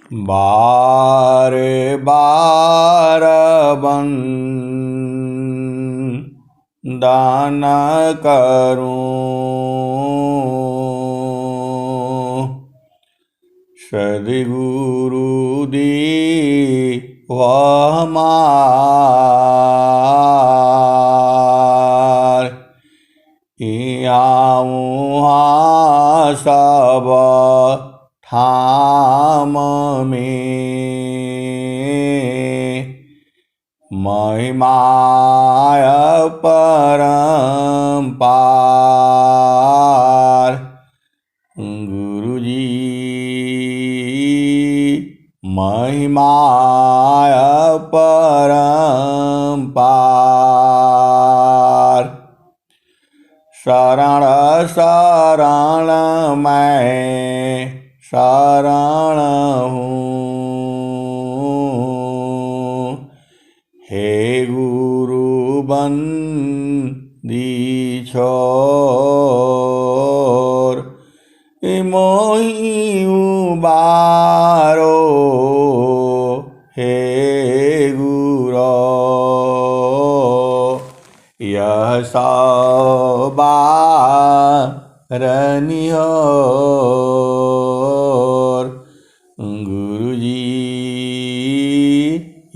बार बार दान करूं, सद्गुरु दी वह मार, यहाँ सब ठाम में महिमाय परम्पार। गुरुजी महिमाय परम्पार। शरण शरण मैं शरण हूँ, हे गुरु बंदी छोर, मोहि उबारो हे गुरो। यह सब बारनियोर, गुरुजी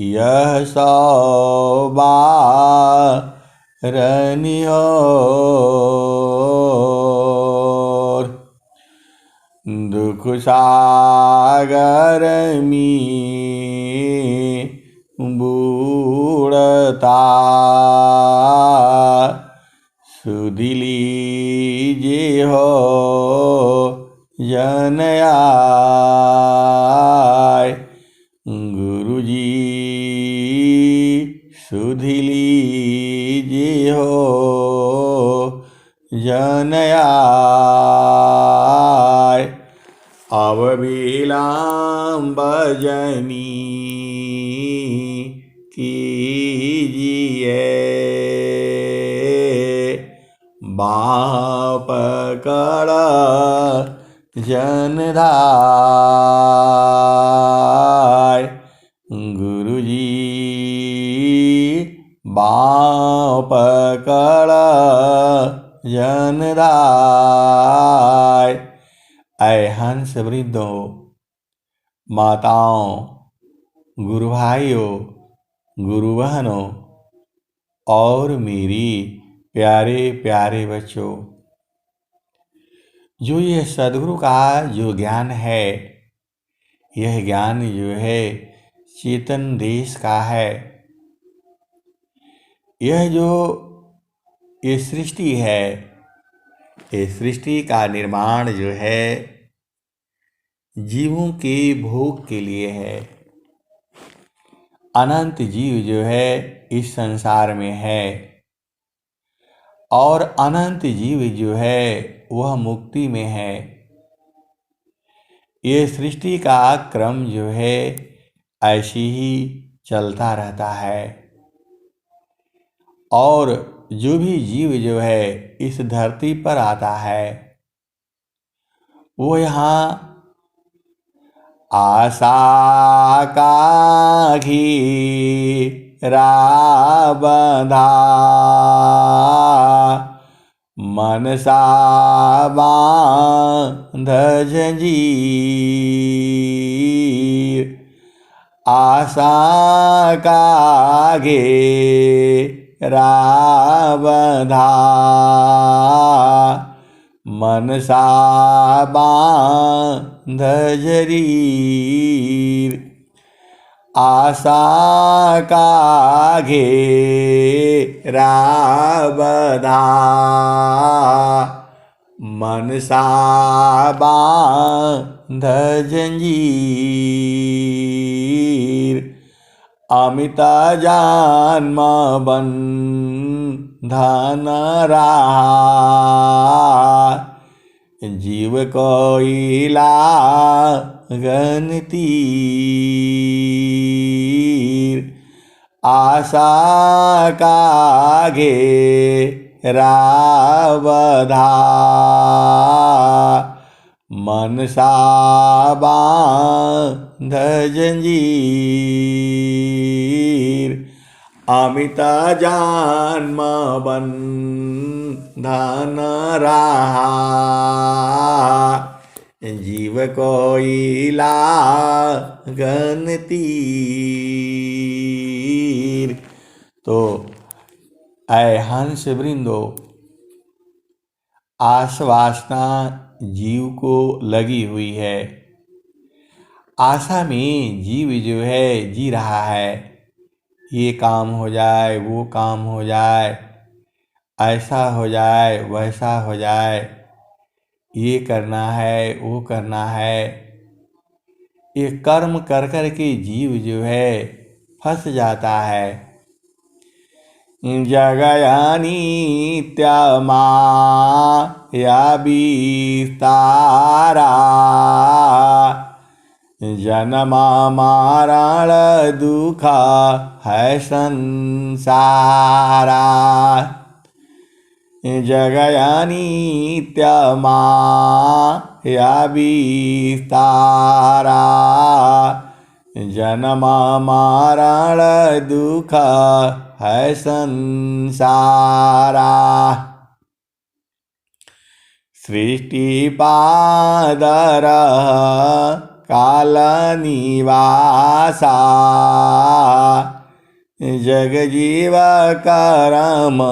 यह सब बारनियोर। दुख सागर में बूढ़ता सुध लीजिए हो जन आय। गुरुजी सुध लीजिए हो जन आय। अब विलंब जनी कीजिए, बाँह पकड़ जन धाय। गुरुजी बाँह पकड़ जन धाय। ऐ हंस वृद्धों, माताओं, गुरु भाइयों, गुरु बहनों और मेरी प्यारे प्यारे बच्चों, जो यह सद्गुरु का जो ज्ञान है, यह ज्ञान जो है चेतन देश का है। यह जो ये सृष्टि है, ये सृष्टि का निर्माण जो है जीवों के भोग के लिए है। अनंत जीव जो है इस संसार में है और अनंत जीव जो है वह मुक्ति में है। ये सृष्टि का क्रम जो है ऐसे ही चलता रहता है और जो भी जीव जो है इस धरती पर आता है वो यहाँ आशा का घेरा बंधा, मनसा बांध जंजीर। आशा का घेरा बंधा, मनसा बांध जरीर। आशा का घेरा बंधा, मनसा बांध जंजीर। अमित जन्म बंधन रहा, जीव कोई लागन तीर। आशा का घेरा बंधा, मनसा बांध जंजीर अमिता जन्म बंधन रहा जीव कोई लागन तीर। तो ऐ हंस वृंदो, आस वासना जीव को लगी हुई है। आशा में जीव जो है जी रहा है, ये काम हो जाए, वो काम हो जाए, ऐसा हो जाए, वैसा हो जाए, ये करना है, वो करना है। ये कर्म कर कर के जीव जो है फंस जाता है। जगयानीत्या विस्तारा जन्मा मरण दुख है संसारा। जगयानीत्या विस्तारा जन्म मरण दुख है संसारा। सृष्टि पादर काल निवासा जग जीव करम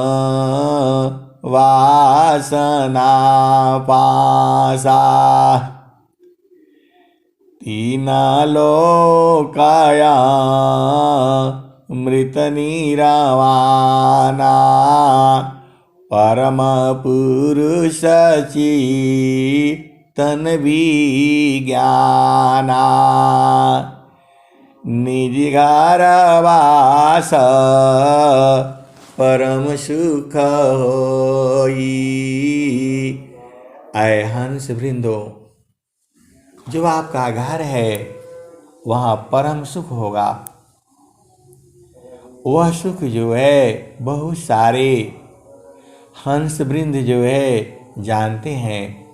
वासना पासा। तीन लोकाया मृत निरवाना परम पुरुष चितन विज्ञाना। निज घर वास परम सुख होई। ऐ हंस वृंदो, जो आपका घर है वहाँ परम सुख होगा। वह सुख जो है बहुत सारे हंस वृंद जो है जानते हैं।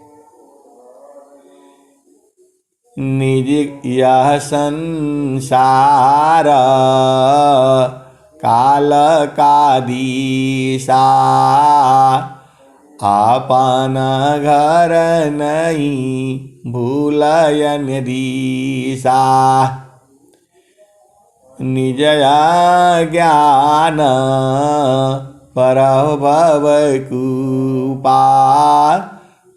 निज यह संसार काल का दिशा आपन घर नहीं भूलयन दिशा। निज ज्ञान परभव कुपा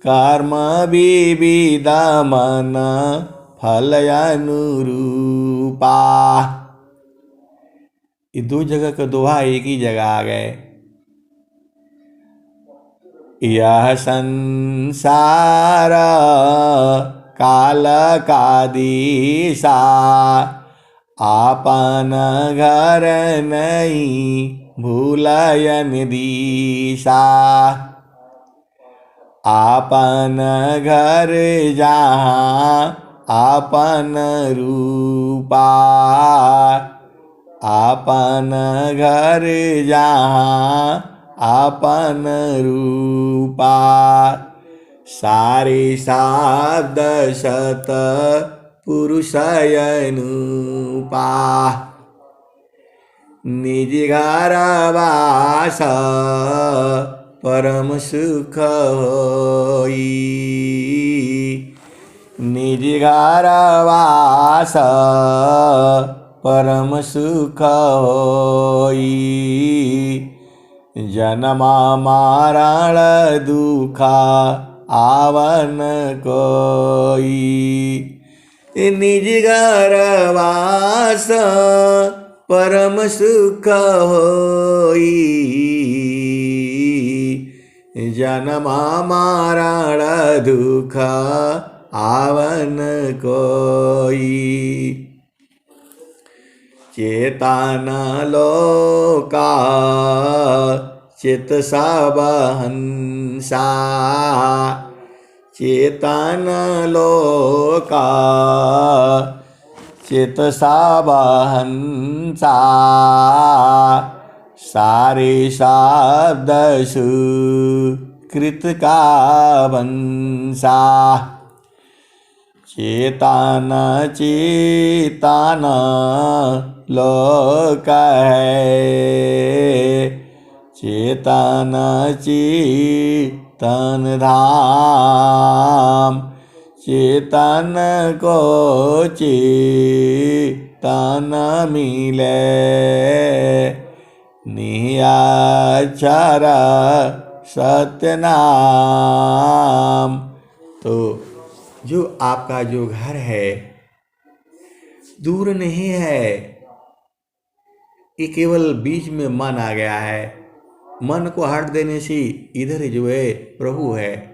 कर्म विविध मन फल अनुरूपा। ये दो जगह का दोहा एक ही जगह आ गए। यह संसार काल का दिशा आपन घर नहीं भूलयन दिशा। आपन घर जहाँ आपन रूपा आपन घर जहाँ आपन रूपा। सारे शब्द सत पुरुषयनुपा। निज घर वास परम सुख होई। निज घर वास परम सुख होई। जन्म मरण दुख आवन कोई। निज घर वास परम सुख होई। जन्म मरण दुख आवन कोई। चेतन लोका चित सब हंसा। चेतन लोका चित सब हंसा। सारे शब्द सुकृत का वंशा। चेतन चेतन लोक है, चेतन चेतन धाम, चेतन को चेतन मिले, निराक्षर सत्य नाम। तो जो आपका जो घर है दूर नहीं है, ये केवल बीच में मन आ गया है। मन को हट देने से इधर जो है प्रभु है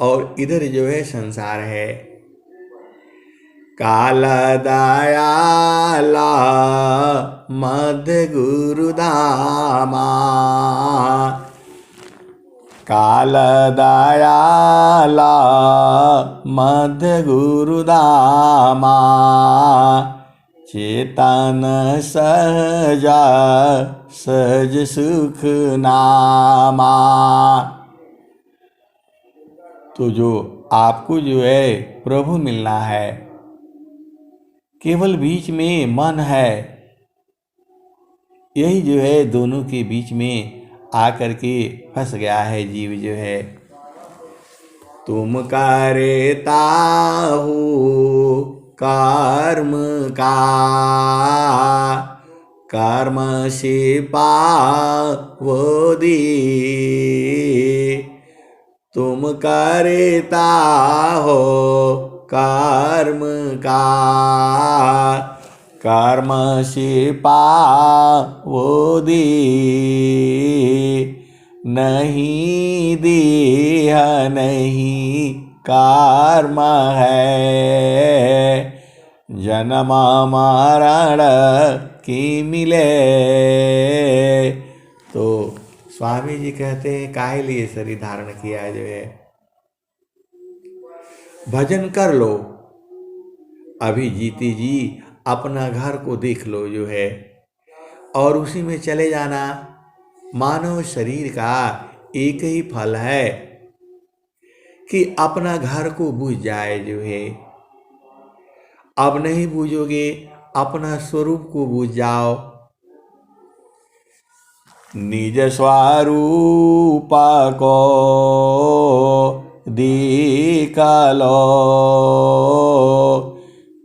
और इधर जो है संसार है। काल दयाला मध्य गुरुधामा, काल दयाला मध्य गुरुधामा, चेतन सहजा सहज सुख नामा। तो जो आपको जो है प्रभु मिलना है, केवल बीच में मन है, यही जो है दोनों के बीच में आकर के फंस गया है जीव जो है। तुम करता हो कर्म का, कर्म से पावो दी, तुम करता हो कर्म का, कर्म से पावो दी, नहीं देह नहीं कर्म है, जन्म मरण की मिले। तो स्वामी जी कहते हैं काहे लिए शरीर धारण किया जो है, भजन कर लो। अभी जीती जी अपना घर को देख लो जो है, और उसी में चले जाना। मानव शरीर का एक ही फल है कि अपना घर को बुझ जाए जो है। अब नहीं बूझोगे, अपना स्वरूप को बुझ जाओ। निज स्वरूप को देख लो,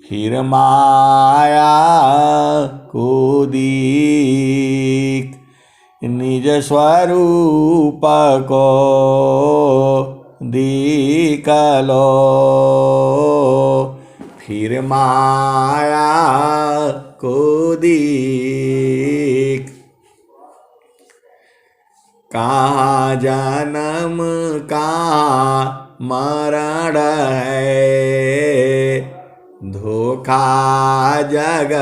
फिर माया को देख। निज स्वरूप को देख लो, फिर माया को देख। कहाँ जन्म कहाँ मरण है, धोखा जग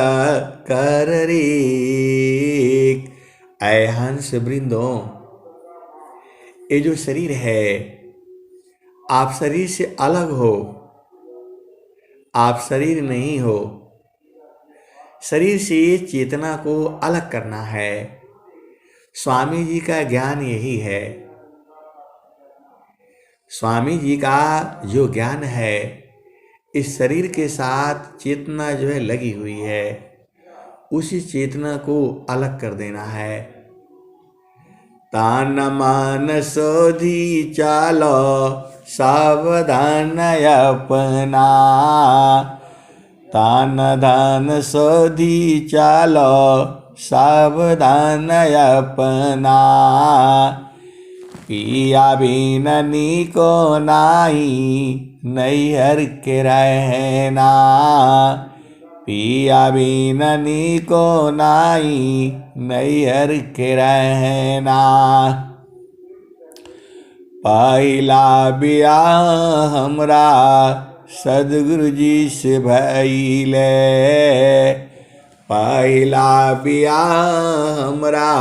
कर रीक। ऐ हंस वृंदों, ये जो शरीर है, आप शरीर से अलग हो, आप शरीर नहीं हो। शरीर से चेतना को अलग करना है। स्वामी जी का ज्ञान यही है। स्वामी जी का जो ज्ञान है, इस शरीर के साथ चेतना जो है लगी हुई है, उसी चेतना को अलग कर देना है। तान मान सोधी चालो सावधान अपना, तान धान सोधी चालो सावधान अपना। पिया बिन नीको नाही नैहर के रहना, पिया बिन नीको नाही नैहर के रहना। पहला बियाह हमरा सदगुरु जी से भइले, पहला बियाह हमरा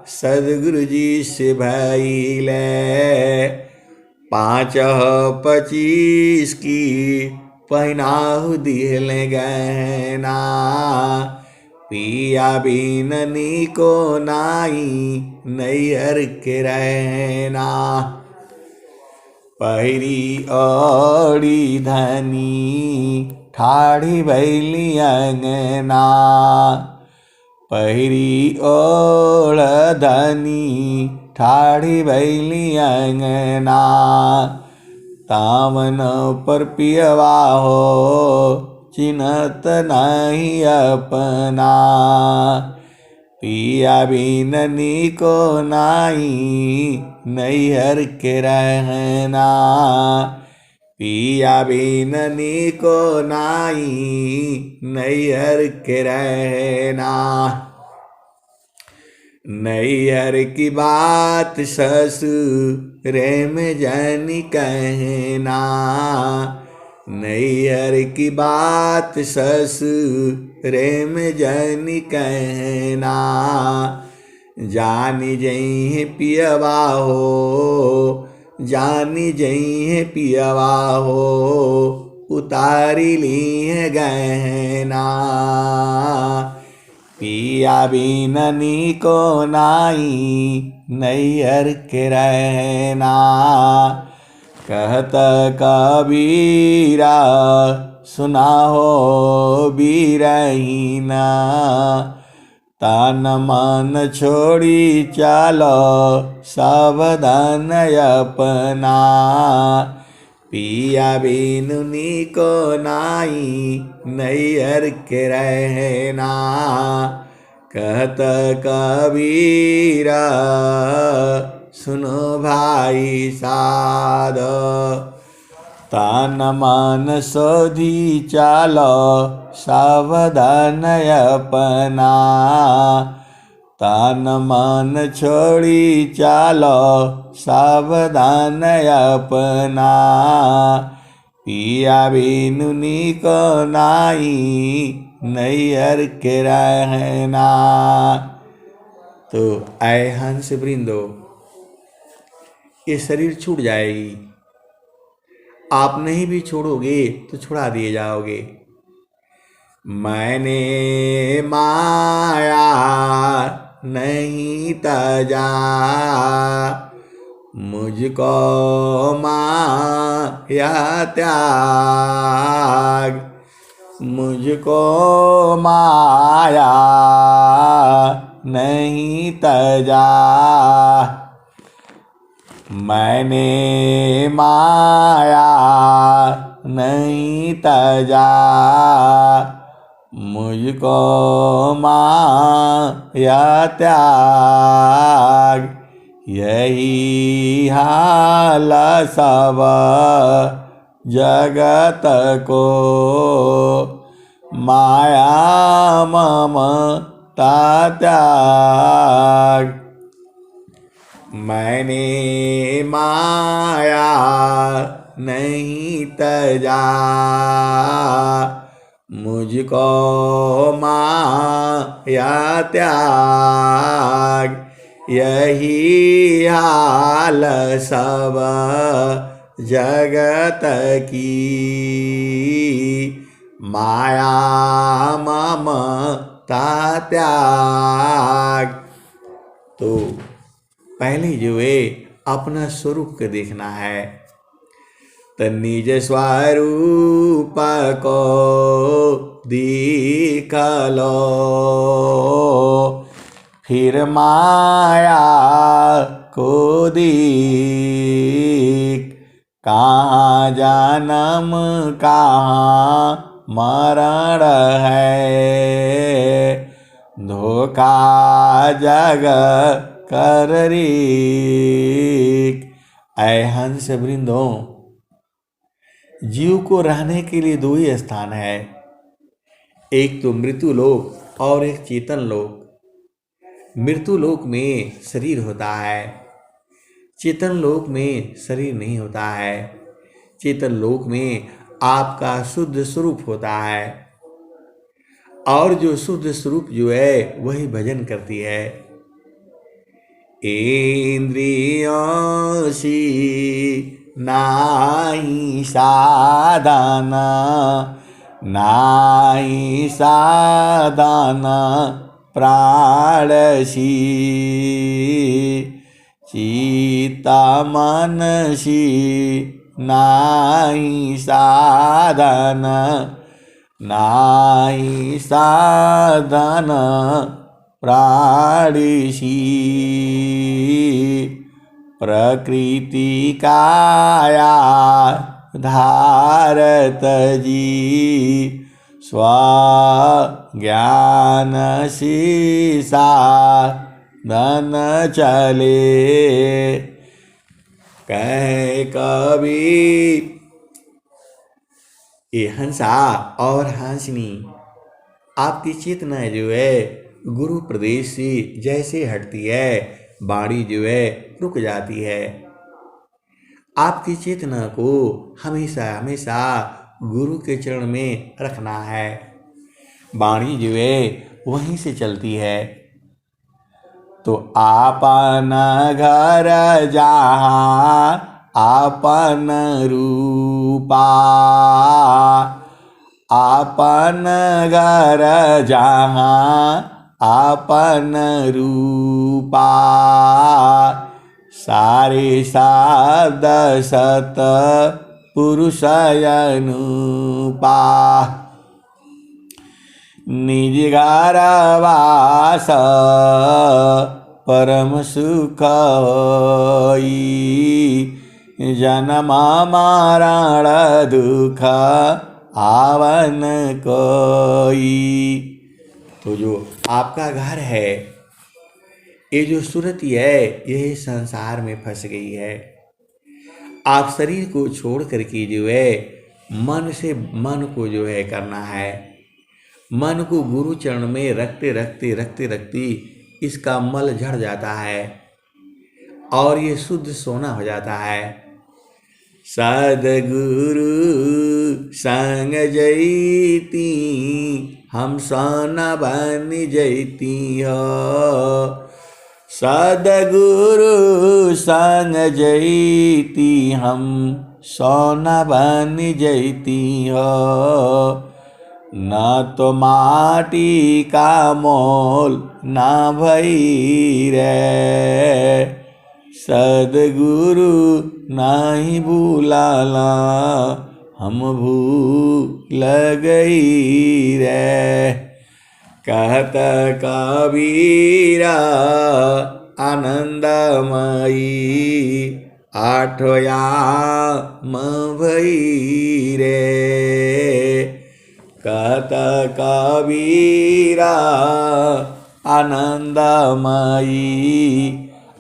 सदगुरु जी से भइले। 5-25 की पहनाहु दिहले गहना, पिया बिन नीको नाई नैहर के रहना। पहिरी ओढ़ी धनी ठाड़ी भैली अंगना। पहिरी ओढ़ धनी ठाड़ी भैली अंगना। तावन पर पियवा हो चिन्हत नहीं अपना। पिया बिन नीको नाई नैहर के रहना। पिया बिन नीको नाई नैहर के रहना। नैहर की बात ससुर में जानी कहना। नैहर की बात ससुर में जानी कहना। जानी जई पियवा हो जानी जई पियवा हो उतारी ली है गहना। पिया बिन नीको नाई नैहर के रहना। कहत कबीरा सुना हो बीरहीना। तन मन छोड़ी चालो सावधान अपना। पिया बिन नीको नाई नैहर के रहना। कहत कबीरा सुनो भाई साध। तन मन सोधी चालो सावधान अपना। तन मन छोड़ी चालो सावधान अपना। पिया बिनु नीको नाई नैहर के रहना। तो आए हंस वृंदो, ये शरीर छूट जाएगी, आप नहीं भी छोड़ोगे तो छुड़ा दिए जाओगे। मैंने माया नहीं तजा, मुझको माया त्याग। मुझको माया नहीं तजा, मैंने माया नहीं तजा। मुझको माया त्याग। यही हाल सब जगत को, माया ममता त्याग। मैंने माया नहीं तजा, मुझको माया त्याग। यही हाल सब जगत की, माया ममता त्याग। तो पहले जो है अपना स्वरूप को देखना है। तो निज स्वरूप को देख लो, फिर माया को देख। कहाँ जन्म कहाँ मरण है, धोखा जग कर रीक। ऐ हंस वृंदों, जीव को रहने के लिए दो ही स्थान है, एक तो मृत्यु लोक और एक चेतन लोक। मृत्यु लोक में शरीर होता है, चेतन लोक में शरीर नहीं होता है। चेतन लोक में आपका शुद्ध स्वरूप होता है, और जो शुद्ध स्वरूप जो है वही भजन करती है। इंद्रियों सी नाही साधना, नाही साधना प्राणसी। चित्ता मनसी नाहि साधन, नाहि साधन प्राणिषि। प्रकृति काया धारत जी, स्वज्ञान शीसा धन चले। कह कबीर ये हंसा और हंसनी, आपकी चेतना जो है गुरु प्रदेश से जैसे हटती है, वाणी जो है रुक जाती है। आपकी चेतना को हमेशा हमेशा गुरु के चरण में रखना है। वाणी जो है वहीं से चलती है। तो आपन घर जहाँ आपन रूपा, आपन घर जहाँ आपन रूपा। सारे शब्द सत पुरुष अनुपा। निज घर वास परम सुख होई, जन्म मरण दुख आवन कोई। तो जो आपका घर है, ये जो सुरती है, यही संसार में फंस गई है। आप शरीर को छोड़ करके जो है मन से मन को जो है करना है। मन को गुरु चरण में रखते रखते रखते रखते इसका मल झड़ जाता है और ये शुद्ध सोना हो जाता है। सद्गुरु संग जैती हम सोना बन जैती हो। सद्गुरु संग जैती हम सोना बन जैती हो। न तो माटी का मोल ना भई रे, सद्गुरु नाही भूलाला हम भूल गई रे। कहत कबीरा आनंदमयी आठोया भई रे। कहत कबीरा आनंदमयी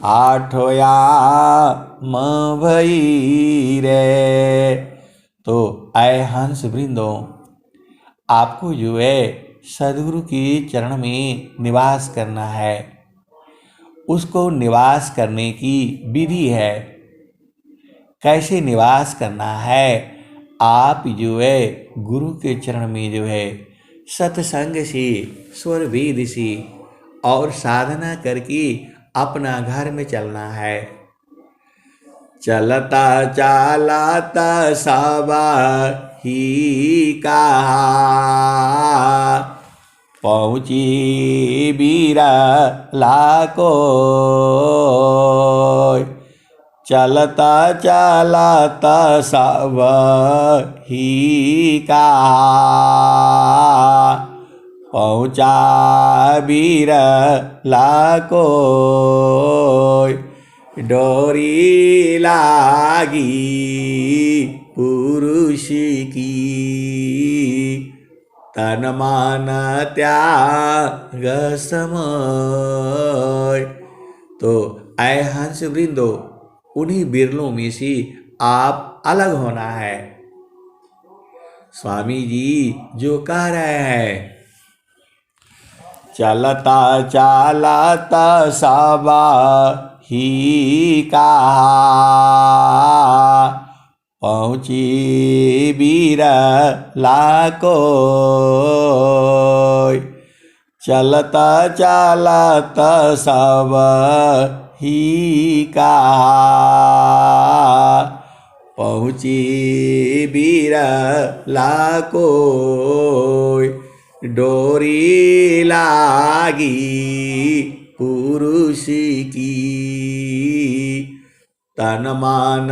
आठोया भई रे। तो आए हंस वृंदों, आपको जो है सद्गुरु के चरण में निवास करना है। उसको निवास करने की विधि है। कैसे निवास करना है? आप जो है गुरु के चरण में जो है सत्संग से, स्वर वेद से और साधना करके अपना घर में चलना है। चलता चालाता सबा ही कहा, पहुँची बीरा लाको। चलता चालाता सब ही कहा, पहुँचा बीर लाको। डोरी लागी पुरुष की, तन मन त्याग समय। तो आए हंस वृंदो, उन्हीं बिरलों में से आप अलग होना है। स्वामी जी जो कह रहे हैं, चलता चालता सबा ही कहा, पहुँची बीर लाको। चलता चालता सब ही कहा, पहुँची बीर लाको। डोरी लागी पुरुष की, तन मान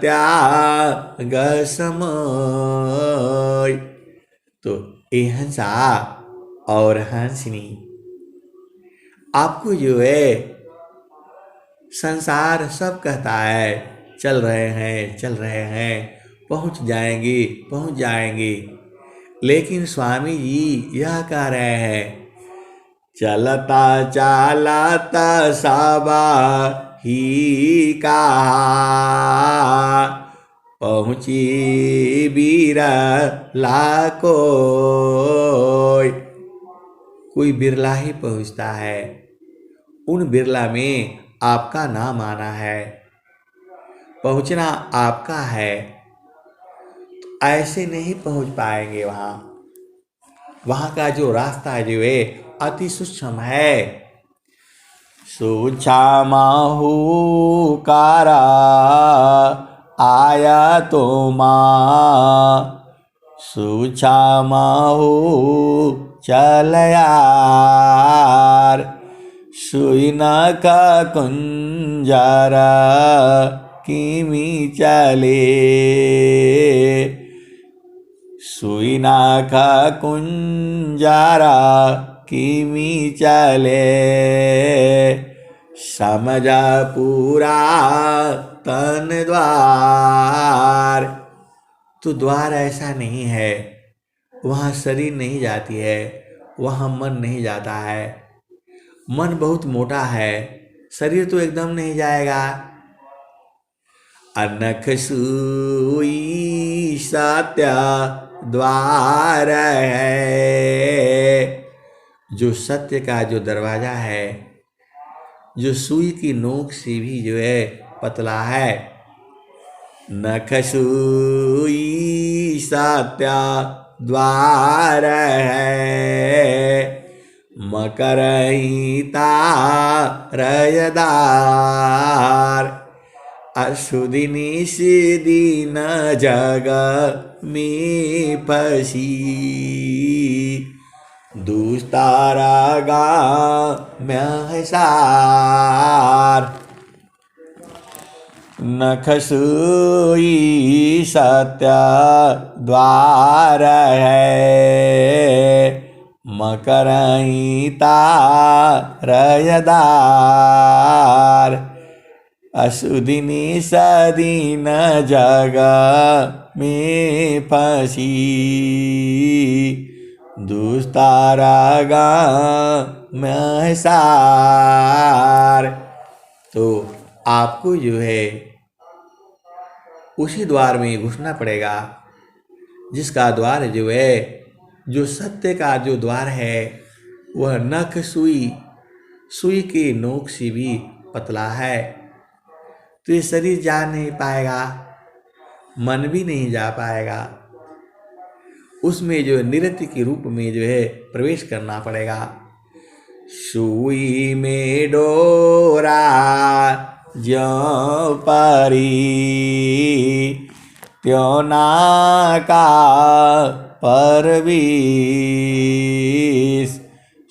त्याग समय। तो ये हंसा और हंसनी, आपको जो है संसार सब कहता है चल रहे हैं, पहुंच जाएंगे, लेकिन स्वामी जी यह कह रहे हैं चलता चालता सबा ही कहा, पहुँची बिरला कोई बिरला ही पहुँचता है। उन बिरला में आपका नाम आना है, पहुँचना आपका है। तो ऐसे नहीं पहुँच पाएंगे वहाँ का जो रास्ता जो है अति सूक्ष्म है। सूक्ष्माहु कारा आया तो माँ, सूक्ष्माहु चल यार, सुई न का कुंजरा किमी चले, सुई नाखा कुंजारा किमी चले, समझा पूरा तन द्वार। तो द्वार ऐसा नहीं है, वहाँ शरीर नहीं जाती है, वहाँ मन नहीं जाता है। मन बहुत मोटा है, शरीर तो एकदम नहीं जाएगा। अनख सुई सत्य द्वार है, जो सत्य का जो दरवाजा है, जो सुई की नोक से भी जो है पतला है। नख सुई सत्य द्वार है, मकरहिता रयदार, अशुदिनी सिदिन जग में फसी, दुस्तारागा महसार। नख सुई सत्य द्वार है, मकरहिता रयदार, अशुदिनी सदीन जग में फंसी, दुस्तारागा महसार। तो आपको जो है उसी द्वार में घुसना पड़ेगा, जिसका द्वार जो है, जो सत्य का जो द्वार है, वह नख सुई की नोक से भी पतला है। तो ये शरीर जा नहीं पाएगा, मन भी नहीं जा पाएगा, उसमें जो निरति के रूप में जो है प्रवेश करना पड़ेगा। सुई में डोरा ज्यों परी, त्यों नाका परवीस,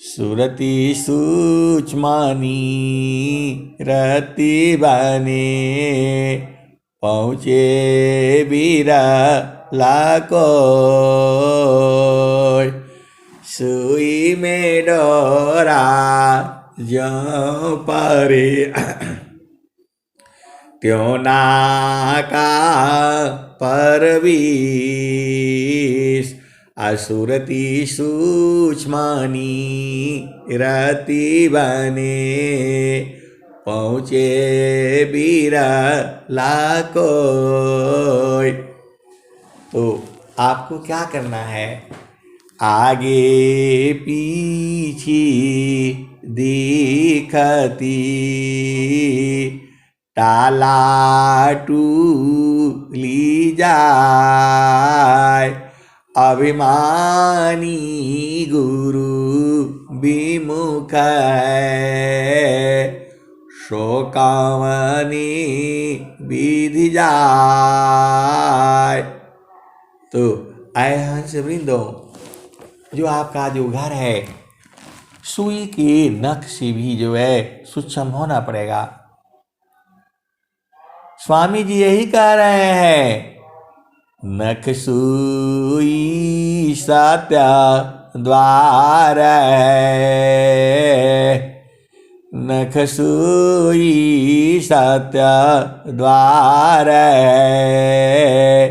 सुरति सूक्ष्मनी रति बने, पहुँचे बिरला कोय। सुई में डोरा ज्यों परी, त्यों नाका परवीस, असुरति सूक्ष्मनी रति बने, पहुँचे बिरला कोय। तो आपको क्या करना है, आगे पीछे दिखती टाला टूली जाय, अभिमानी गुरु विमुख है, शोकावनी विधि जाय। तो आए हंस वृंदो, जो आपका जो घर है, सुई के नख से भी जो है सूक्ष्म होना पड़ेगा। स्वामी जी यही कह रहे हैं, नख सूई सत्य द्वार है, नख सूई सत्य द्वार है,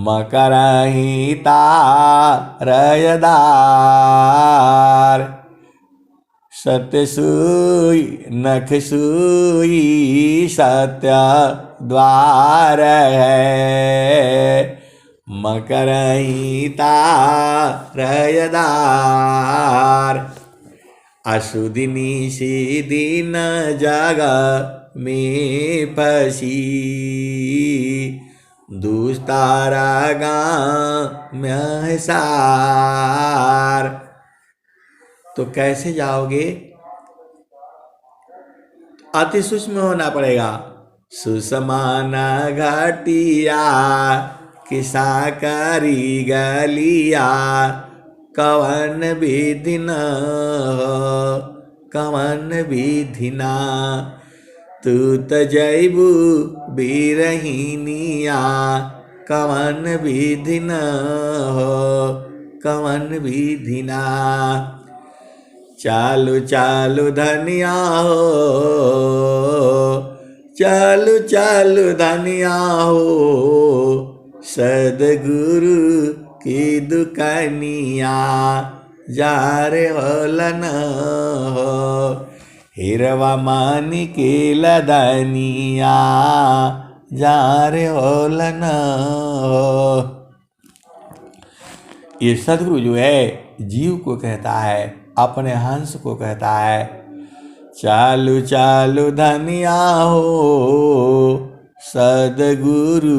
मकरहि तारयदार। सत्य सूई नख सूई सत्य द्वार है, मकरहि तारयदार। असुदिनी सीदिन जग में फसी, दुस्तारा गाम्य सार। तो कैसे जाओगे? अति सूक्ष्म होना पड़ेगा। सुसमान घटिया किसा करी गलिया, कवन विधि न कवन विधि ना, तू त जैबू बिरहिनिया, कवन विधि न कवन विधि ना। चालू चालू धनिया हो, चालू चालू धनिया हो, सदगुरु की दुकानिया, जार होलन हो, हिरवा मानी की लदनिया, जार होलन हो। ये सदगुरु जो है जीव को कहता है, अपने हंस को कहता है, चालू चालू धनिया हो, सदगुरु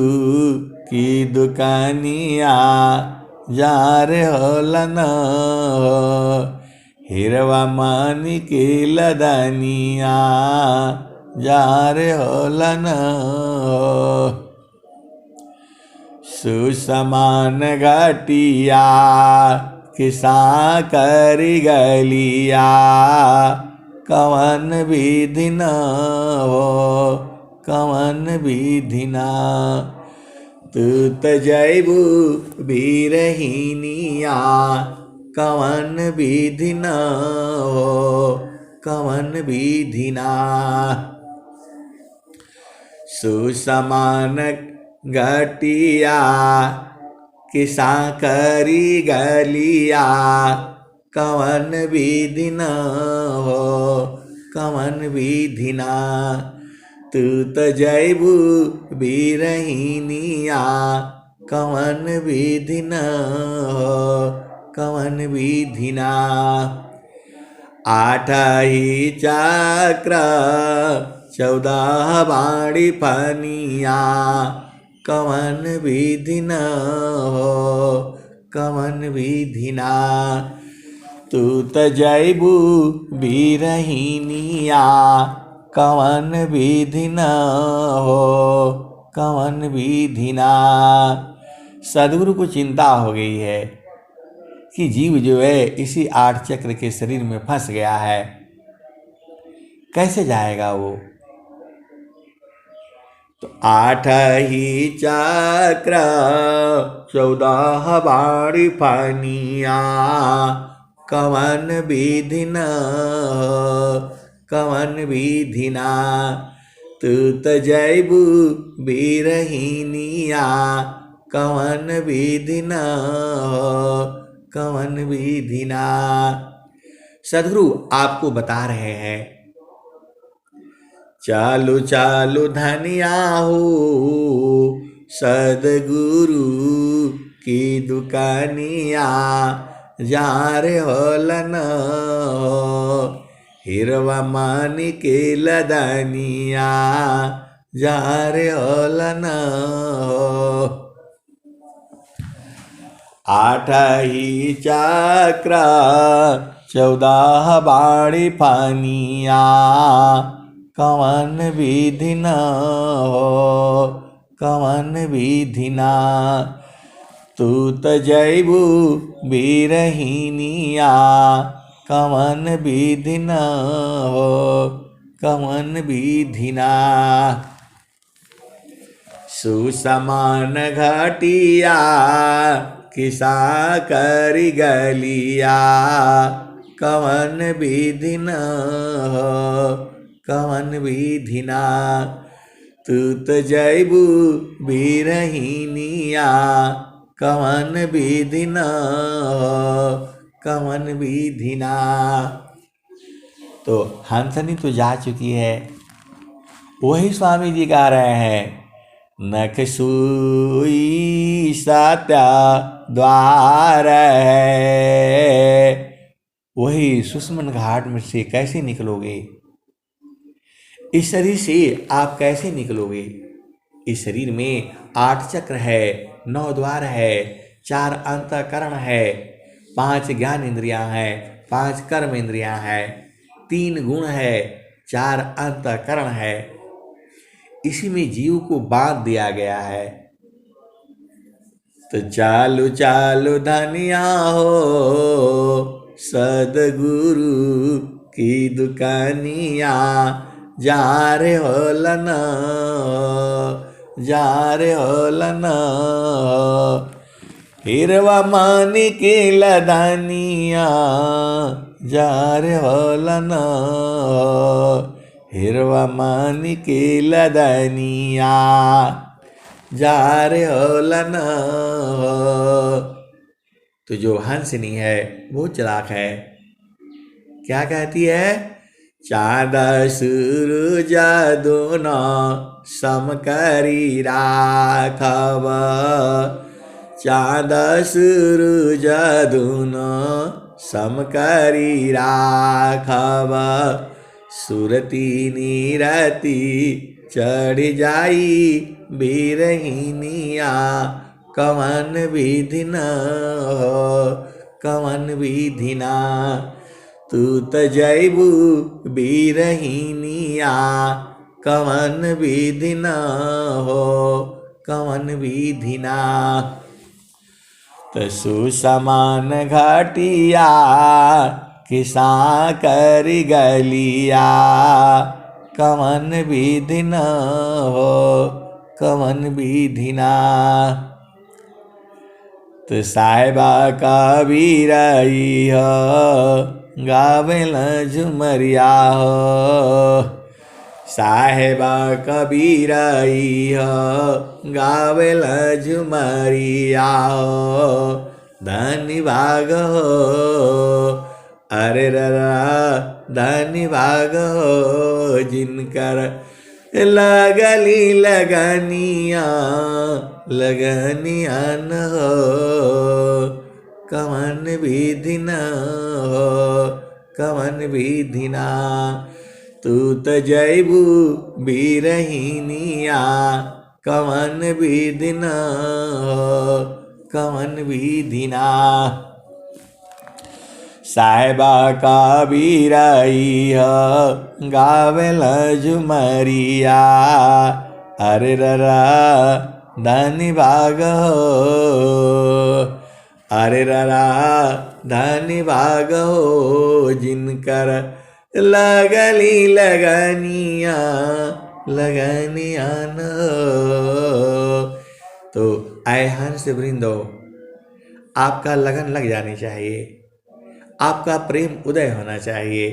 की दुकानिया, जार होलन हो, हिरवा मानी की लदनिया, जार होलन हो। सुसमान घटिया किसा करी गलिया, कवन विधि न हो कवन विधि ना, तू त जैबू बिरहिनिया, कवन विधि न हो कवन विधि ना। सुसमान घटिया किसा करी गलिया, कवन विधि न हो कवन विधि ना, तू त जैबू बिरहिनिया, कवन विधि न हो कवन विधि ना। आठ ही चक्र 14 बाणी फनिया, कवन विधि न हो कवन विधि ना, तू त जैबू बिरहिनिया, कवन विधि न हो कवन विधि ना। सदगुरु को चिंता हो गई है कि जीव जो है इसी 8 चक्र के शरीर में फंस गया है, कैसे जाएगा वो। तो 8 ही चक्र 14 बाणी फनिया, कवन विधि न हो कवन विधि ना, तू त जैबू बिरहिनिया, कवन विधि न हो कवन विधि ना। सदगुरु आपको बता रहे हैं, चालू चालू धनिया हो, सदगुरु की दुकानिया, जार होलन हो, हिरवा मानी के लदनिया, जार होलन हो। 8 ही चक्र 14 बाणी फनिया, कवन विधि न हो कवन विधि ना, तू त जैबू बिरहिनिया, कवन विधि न हो कवन विधि ना। सुसमान घटिया किसा करी गलिया, कवन विधि न हो कवन विधि ना। तू तो जैबू बिरहिनिया, कवन विधि न हो कवन विधि ना। तो हंसनी तो जा चुकी है, वही स्वामी जी गा रहे हैं। नख सुई सत्या द्वार है, वही सुषमन घाट में से कैसे निकलोगे? इस शरीर से आप कैसे निकलोगे? इस शरीर में 8 चक्र है, 9 द्वार है, 4 अंतःकरण है, 5 ज्ञान इंद्रियां हैं, 5 कर्म इंद्रियां हैं, 3 गुण है, 4 अंतःकरण है। इसी में जीव को बांध दिया गया है। तो चालू चालू धनिया हो सदगुरु की दुकानिया, जा रे हो लना जा रे हो लना। हिरवा मानी की लदानिया, जा रे हो लना हिरवा मानी की लदानिया, जा रे हो लना। तो जो हंसनी है वो चालाक है। क्या कहती है? चाँद सूरज दोनों सम करी राखब, चाँद सूरज दोनों सम करी राखब। सुरती नीरती चढ़ जाई बिरहिनिया, कवन विधि न हो कवन विधि ना। तू तो जैबू बिरहिनिया, कवन विधि न हो कवन विधि ना। तो सुसमान घटिया किसा करी गलिया, कवन विधि न हो कवन विधि ना। तो साहिबा कबीरई हो गावेल झुमरिया हो, साहेबा कबीरई हो गावेल झुमरिया हो। धनी भाग हो अरे ररा धनी भाग हो, जिनकर लगली लगनिया लगनिया न हो, कवन विधि न हो कवन विधि ना। तू तो जैबू बिरहिनिया, कवन विधि न हो कवन विधि ना। साहिबा कबीरई हो गावेल झुमरिया, अरे ररा धनी भाग हो अरे ररा धनी भाग हो, जिनकर लगली लगनिया लगनिया न हो। तो आए हंस वृंदो, आपका लगन लग जानी चाहिए, आपका प्रेम उदय होना चाहिए।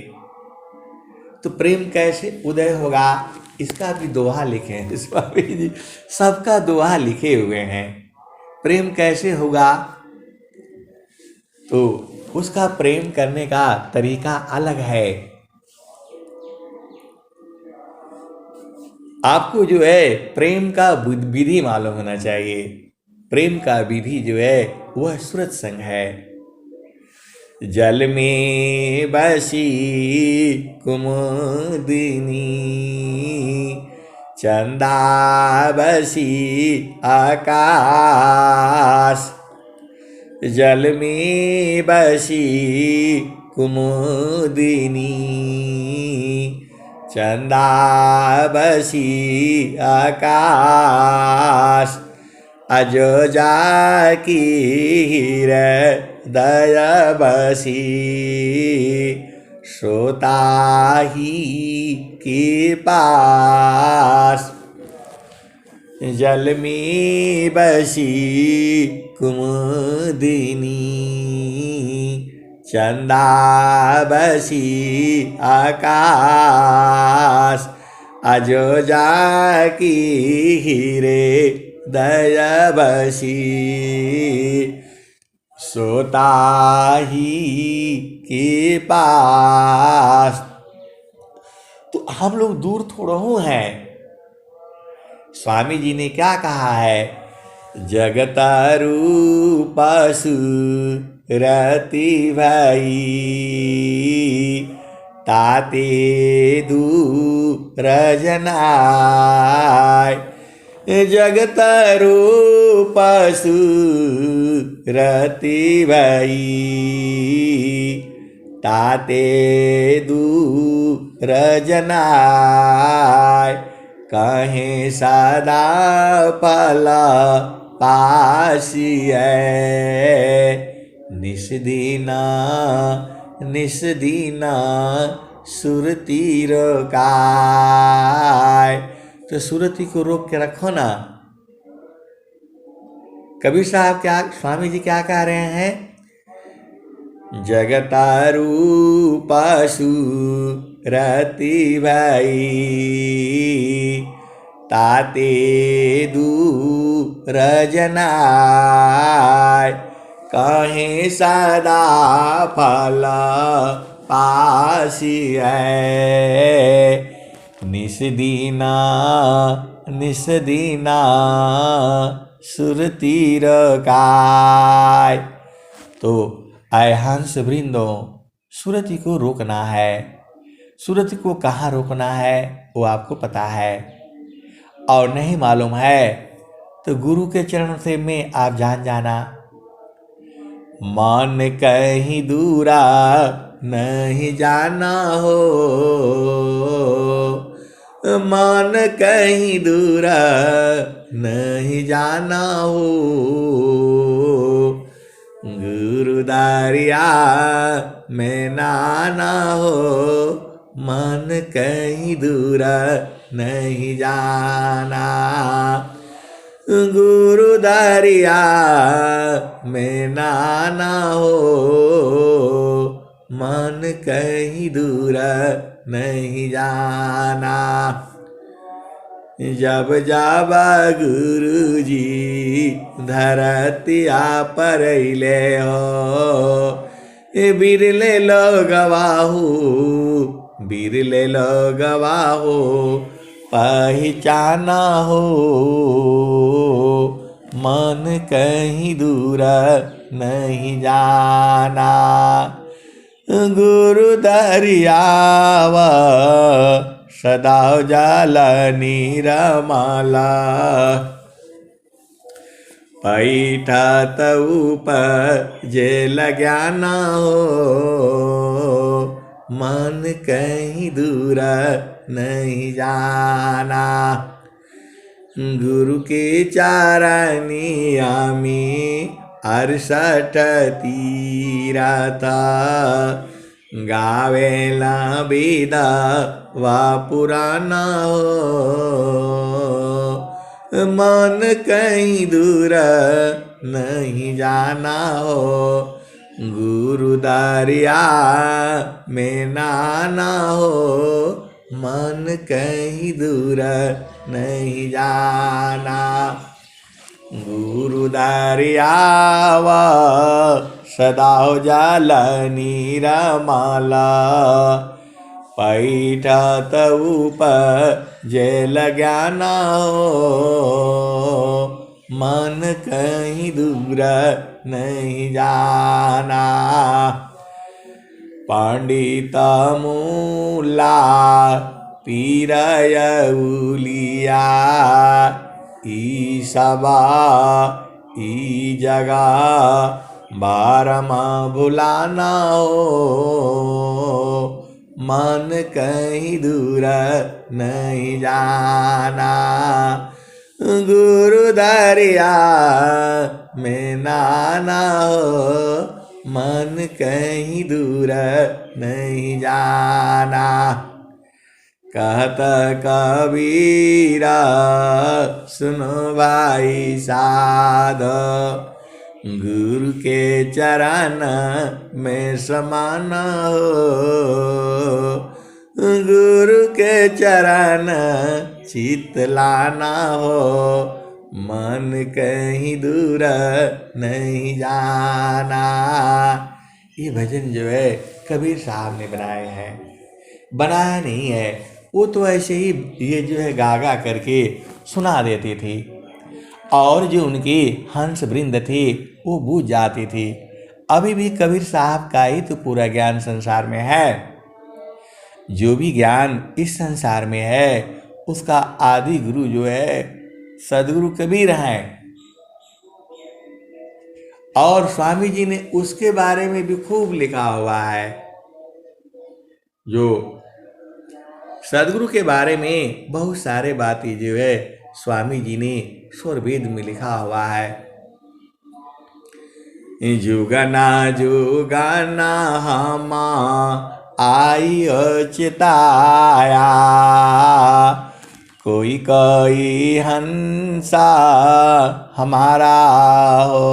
तो प्रेम कैसे उदय होगा, इसका भी दोहा लिखे हैं स्वामी जी, सबका दोहा लिखे हुए हैं। प्रेम कैसे होगा, तो उसका प्रेम करने का तरीका अलग है। आपको जो है प्रेम का विधि मालूम होना चाहिए। प्रेम का विधि जो है वह सूरत संग है। जल में बसी कुमुदिनी, चंदा बसी आकाश। जल में बसी कुमुदिनी, चंदा बसी आकाश। अजो जाकी हृदय बसी, श्रोता ही के पास। जल में बसी कुमुदिनी, चंदा बसी आकाश, अजो जाकी हीरे दया बसी, सोता ही के पास। तो हम लोग दूर थोड़ा हूँ हैं। स्वामी जी ने क्या कहा है? जगत रूप सुरति भाई, ताते दूर जनाय। जगत रूप सुरति भाई, ताते दूर जनाय। कहे सदा फला पासिए, निस दीना निस दीना सुरती रोकाय। तो सुरती को रोक के रखो ना। कबीर साहब क्या, स्वामी जी क्या कह रहे हैं? जगता रूप सुरति भाई, ताते दूर जनाय। कहे सदा फल पासी है, निस दीना सुरती रोकाय। तो आए हंस वृंदो, सुरति को रोकना है। सुरति को कहाँ रोकना है वो आपको पता है, और नहीं मालूम है तो गुरु के चरण से में आप जान जाना। मन कहीं दूरा नहीं जाना हो, मन कहीं दूरा नहीं जाना हो। गुरु दारिया में नाना हो, मन कहीं दूरा नहीं जाना। गुरु दारिया में नाना हो, मन कहीं दूरा नहीं जाना। जब जाबा गुरु जी धरतिया पर ले हो, बिरले लो गवाहू, बिरले लो गवाहू पहचाना हो। मन कहीं दूरा नहीं जाना। गुरु दरियावा सदा जाल नीरमाला, पैठा तऊप जेल ज्ञाना हो। मन कहीं दूरा नहीं जाना। गुरु के चारनिया में 68 तीरथ, गावेला बेदा वा पुराना हो। मन कहीं दूर नहीं जाना हो, गुरु दरिया में नाना हो। मन कहीं दूर नहीं जाना। गुरु दरियावा सदा जाल नीरमाला, पैठा तऊप जेल ज्ञाना हो। मन कहीं दूर नहीं जाना। पंडित मूला पीरय उलिया, ई सबा ई जगा बारमा भुलाना हो। मन कहीं दूर नहीं जाना। गुरु दरिया में नाना हो। मन कहीं दूर नहीं जाना। कहत कबीरा सुनो भाई साध, गुरु के चरण में समान हो, गुरु के चरण चित लाना हो, मन कहीं दूर नहीं जाना। ये भजन जो है कबीर साहब ने बनाए हैं, बनाया नहीं है, वो तो ऐसे ही ये जो है गा गा करके सुना देते थे, और जो उनकी हंस वृंद थी वो बूझ जाती थी। अभी भी कबीर साहब का ही तो पूरा ज्ञान संसार में है। जो भी ज्ञान इस संसार में है उसका आदि गुरु जो है सदगुरु कबीर हैं, और स्वामी जी ने उसके बारे में भी खूब लिखा हुआ है। जो सदगुरु के बारे में बहुत सारे बातें जो है स्वामी जी ने स्वरवेद में लिखा हुआ है। जुगना जुगना हमा आई चिताया, कोई कोई हंसा हमारा हो,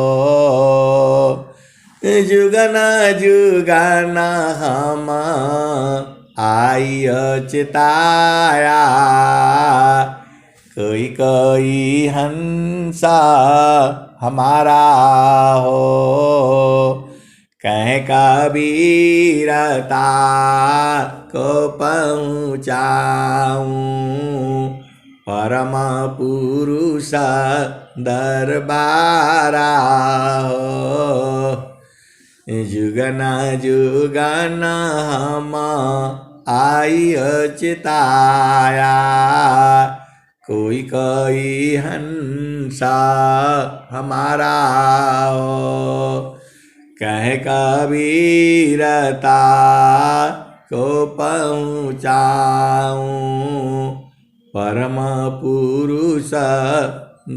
जुगना जुगना हम आई चिताया, कोई कोई हंसा हमारा हो, कह कबीरता को पहुँचाऊँ परम पुरुष दरबारा हो, जुगना जुगना हम आई चिताया, कोई कोई हंसा हमारा हो, कह कबीरता को पहुँचाऊँ परम पुरुष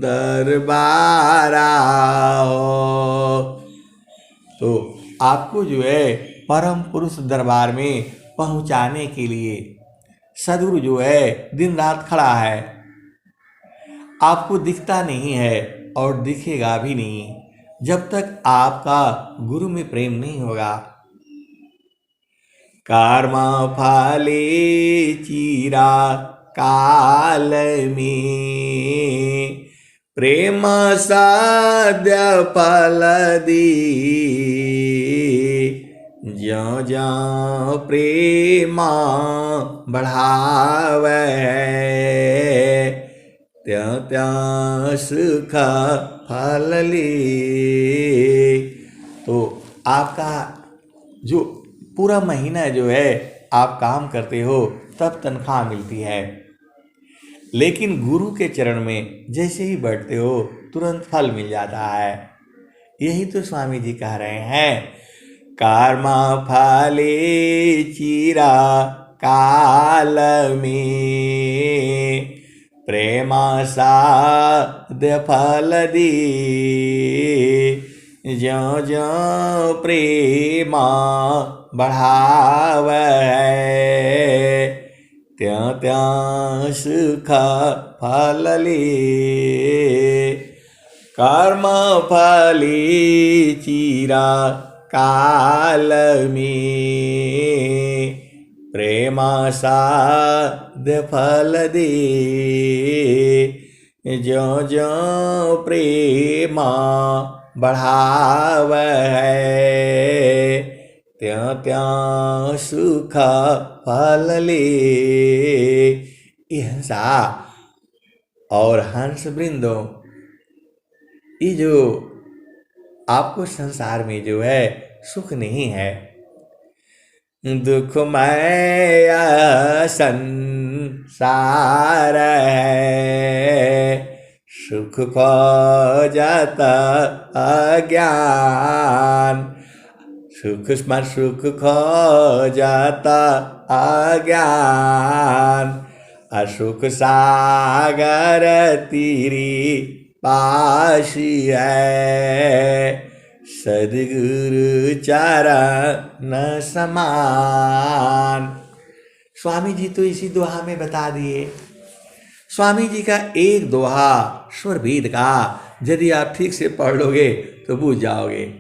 दरबारा हो। तो आपको जो है परम पुरुष दरबार में पहुँचाने के लिए सदगुरु जो है दिन रात खड़ा है। आपको दिखता नहीं है और दिखेगा भी नहीं जब तक आपका गुरु में प्रेम नहीं होगा। कर्म फले चीरा काल में, प्रेम साध्य फल दी, ज्यों ज्यों प्रेम बढ़ावे, त्यों त्यों सुख फल ली। तो आपका जो पूरा महीना जो है आप काम करते हो तब तनख्वाह मिलती है, लेकिन गुरु के चरण में जैसे ही बैठते हो तुरंत फल मिल जाता है। यही तो स्वामी जी कह रहे हैं, कर्म फले चीरा काल में, प्रेम साध्य फल दी, ज्यों ज्यों प्रेम बढ़ावे, त्यों त्यों सुख फल ली। कर्म फली चीरा काल में, प्रेम साध्य फल दे, ज्यों ज्यों प्रेम बढ़ावे, त्यों त्यों सुख फल ले। ये हंसा और हंस वृंदों, ये जो आपको संसार में जो है सुख नहीं है, दुखमय संसार है, सुख खोजत अज्ञान, सुख खोजत अज्ञान, असुख सागर तीरी पाशी है, सद्गुरु चरण समान। स्वामी जी तो इसी दोहा में बता दिए। स्वामी जी का एक दोहा स्वर वेद का यदि आप ठीक से पढ़ लोगे तो बूझ जाओगे।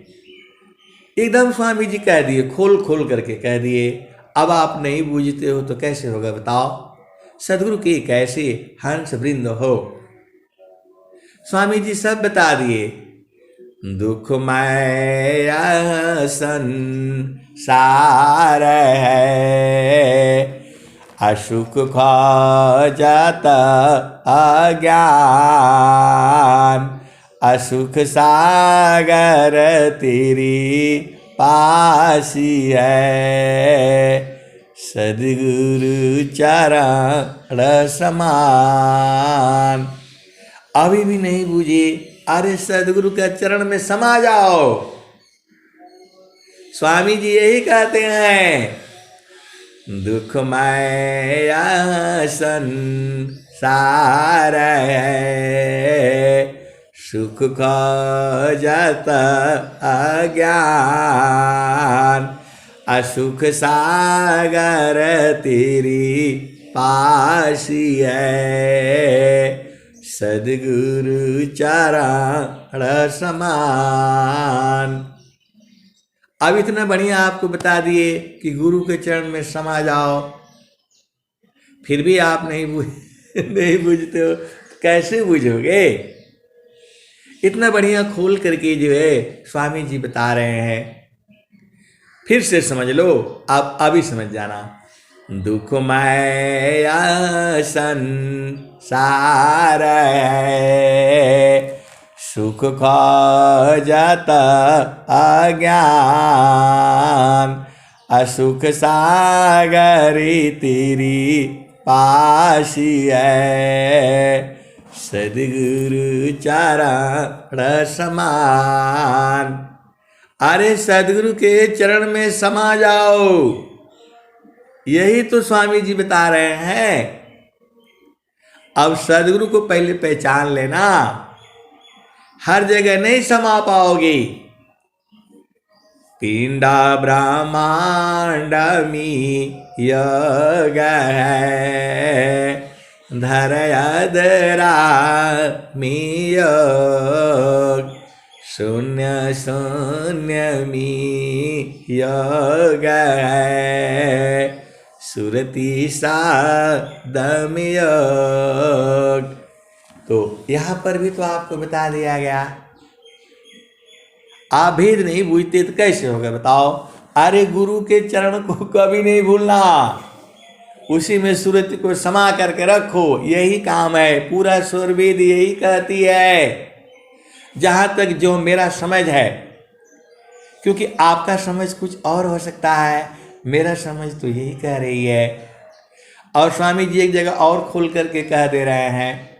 एकदम स्वामी जी कह दिए, खोल खोल करके कह दिए। अब आप नहीं बूझते हो तो कैसे होगा बताओ। सदगुरु के कैसे हंस वृंद हो। स्वामी जी सब बता दिए। दुखमय संसार है, अशुक खोजत अज्ञान, असुख सागर तेरी पासी है, सद्गुरु चरण समान। अभी भी नहीं बूझे, अरे सदगुरु के चरण में समा जाओ। स्वामी जी यही कहते हैं, दुखमय संसार है, सुख खोजत अज्ञान, असुख सागर तेरी पासी है, सद्गुरु चरण समान। अब इतना बढ़िया आपको बता दिए कि गुरु के चरण में समा जाओ, फिर भी आप नहीं बूझते हो तो कैसे बूझोगे। इतना बढ़िया खोल करके जो है स्वामी जी बता रहे हैं, फिर से समझ लो। आप अभी समझ जाना। दुखमय संसार है, सुख खोजत अज्ञान, असुख सागरी तेरी पासी है, सद्गुरु चरण समान। अरे सद्गुरु के चरण में समा जाओ, यही तो स्वामी जी बता रहे हैं। अब सद्गुरु को पहले पहचान लेना, हर जगह नहीं समा पाओगे। पिंडा ब्रह्मांड में योग है, धरयदरा में योग, शून्य शून्य में योग है, सुरति साधम योग। तो यहाँ पर भी तो आपको बता दिया गया। आप भेद नहीं बूझते तो कैसे होगा बताओ। अरे गुरु के चरण को कभी नहीं भूलना, उसी में सुरति को समा करके रखो, यही काम है। पूरा सुरवेद यही कहती है, जहाँ तक जो मेरा समझ है, क्योंकि आपका समझ कुछ और हो सकता है, मेरा समझ तो यही कह रही है। और स्वामी जी एक जगह और खोल करके कह दे रहे हैं,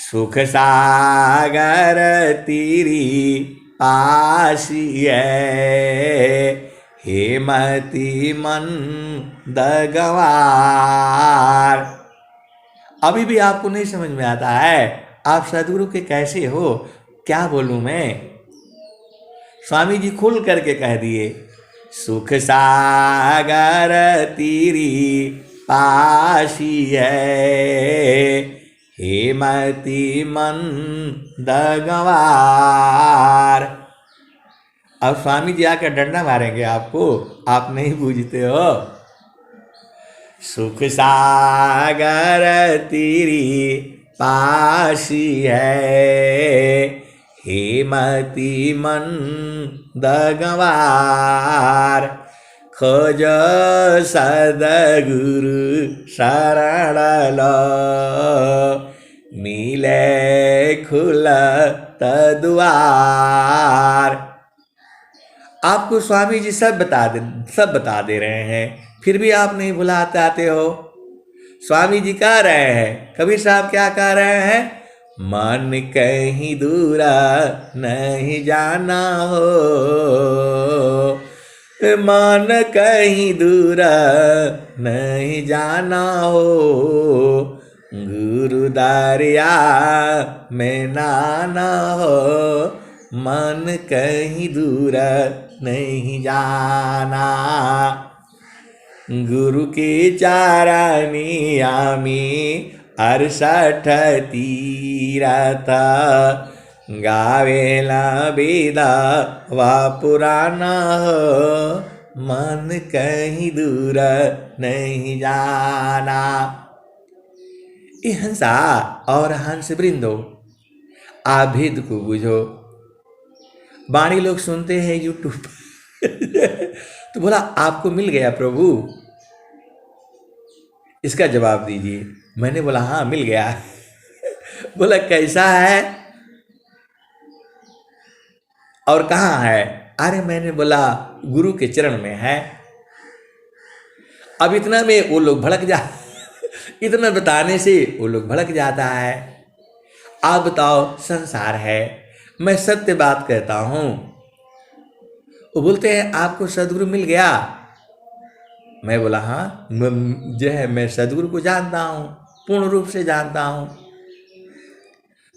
सुख सागर तेरी पासी है, हेमति मंद गवार। अभी भी आपको नहीं समझ में आता है, आप सदगुरु के कैसे हो, क्या बोलूं मैं। स्वामी जी खुल करके कह दिए, सुख सागर तेरी पासी है, हेमति मंद गवार। अब स्वामी जी आकर डंडा मारेंगे आपको, आप नहीं बूझते हो। सुख सागर तेरी पासी है, हेमति मंद गवार, खोज सद्गुरु शरण लो, मिले खुलत द्वार। आपको स्वामी जी सब बता दे रहे हैं, फिर भी आप नहीं भुलाते आते हो। स्वामी जी कह रहे हैं, कबीर साहब क्या कह रहे हैं, मन कहीं दूर नहीं जाना हो, मन कहीं दूर नहीं जाना हो, गुरु दरिया में नाना हो, मन कहीं दूर नहीं जाना। गुरु के चारणी आमी 68 तीरथ गावेला वेदा वा पुराण मन कहीं दूर नहीं जाना। ये हंसा और हंस वृंदो आप भेद को बुझो। वाणी लोग सुनते हैं यूट्यूब तो बोला आपको मिल गया प्रभु, इसका जवाब दीजिए। मैंने बोला हाँ मिल गया बोला कैसा है और कहाँ है? अरे मैंने बोला गुरु के चरण में है। अब इतना में वो लोग भड़क जा इतना बताने से वो लोग भड़क जाता है। आप बताओ संसार है, मैं सत्य बात कहता हूं। वो बोलते हैं आपको सदगुरु मिल गया। मैं बोला हाँ जो है मैं सदगुरु को जानता हूं, पूर्ण रूप से जानता हूं।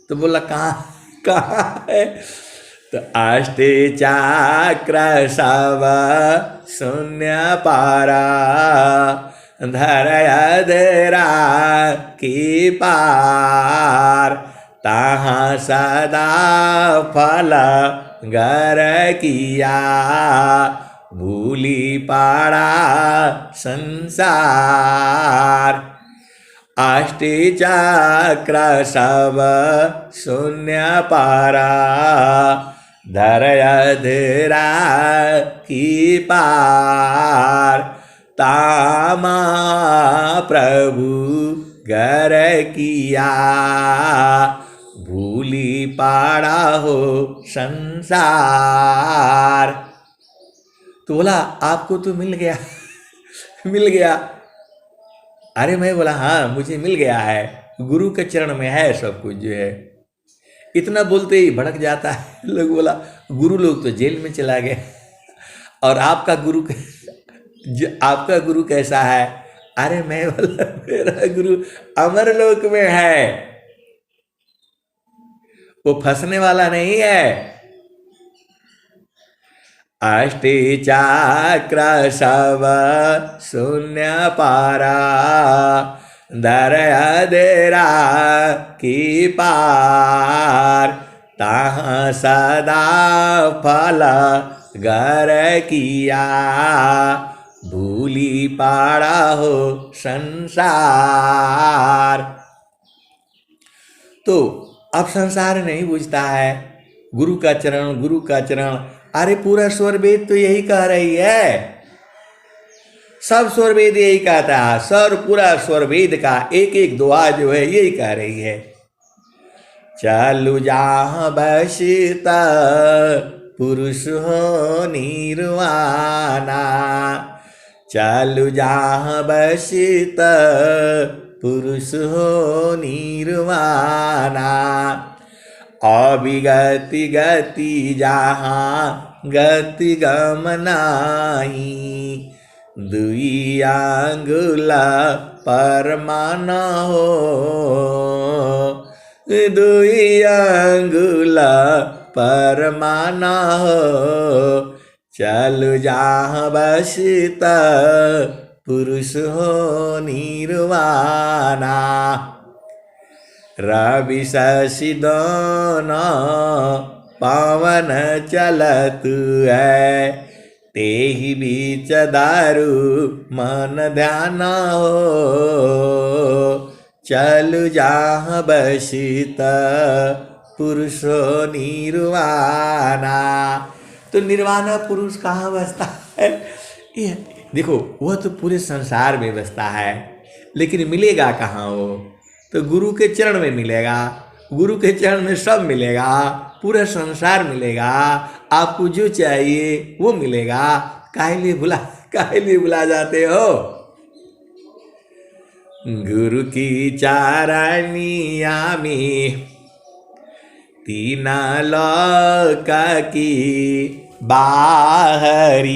तो बोला कहाँ है? तो अष्टे चक्र सब शून्य पारा धरयधरा की पार तहाँ सदा फल गर किया भूली पाड़ा संसार। अष्टे चक्र सब शून्य पारा धरयधरा की पार तामा प्रभु गर किया भूली पाड़ा हो संसार। तो बोला आपको तो मिल गया मिल गया। अरे मैं बोला हाँ मुझे मिल गया है, गुरु के चरण में है सब कुछ जो है। इतना बोलते ही भड़क जाता है। लोग बोला गुरु लोग तो जेल में चला गए और आपका गुरु कैसा है? अरे मैं बोला मेरा गुरु अमर लोक में है, वो फंसने वाला नहीं है। अष्टे चक्र सब शून्य पारा धरयधरा की पार तहाँ सदा फल गर किया भूली पाड़ा हो संसार। तो अब संसार नहीं बुझता है, गुरु का चरण गुरु का चरण। अरे पूरा स्वर वेद तो यही कह रही है, सब स्वर वेद यही कहता है। पूरा स्वर वेद का एक एक दुआ जो है यही कह रही है। चलु जहाँ बसित पुरुष हो निर्वाणा, चलु जहाँ बसित पुरुष हो निर्वाणा। अविगति गति जहाँ गति गम नाही, दुई आंगुला परमान हो, दुई आंगुला परमान हो। चलु जहाँ बसित पुरुष हो निर्वाणा। रवि शशि दोनों पावन चलत है, तेहि बीच दारू मन ध्यान हो। चलु जहाँ बसित पुरुष हो निर्वाणा। तो निर्वाणा पुरुष कहाँ बसता है? ये देखो वह तो पूरे संसार में बसता है, लेकिन मिलेगा कहाँ वो? तो गुरु के चरण में मिलेगा। गुरु के चरण में सब मिलेगा, पूरा संसार मिलेगा। आपको जो चाहिए वो मिलेगा। काहे लिए भुला जाते हो? गुरु की चारनिया में तीन लोक की बाहरी,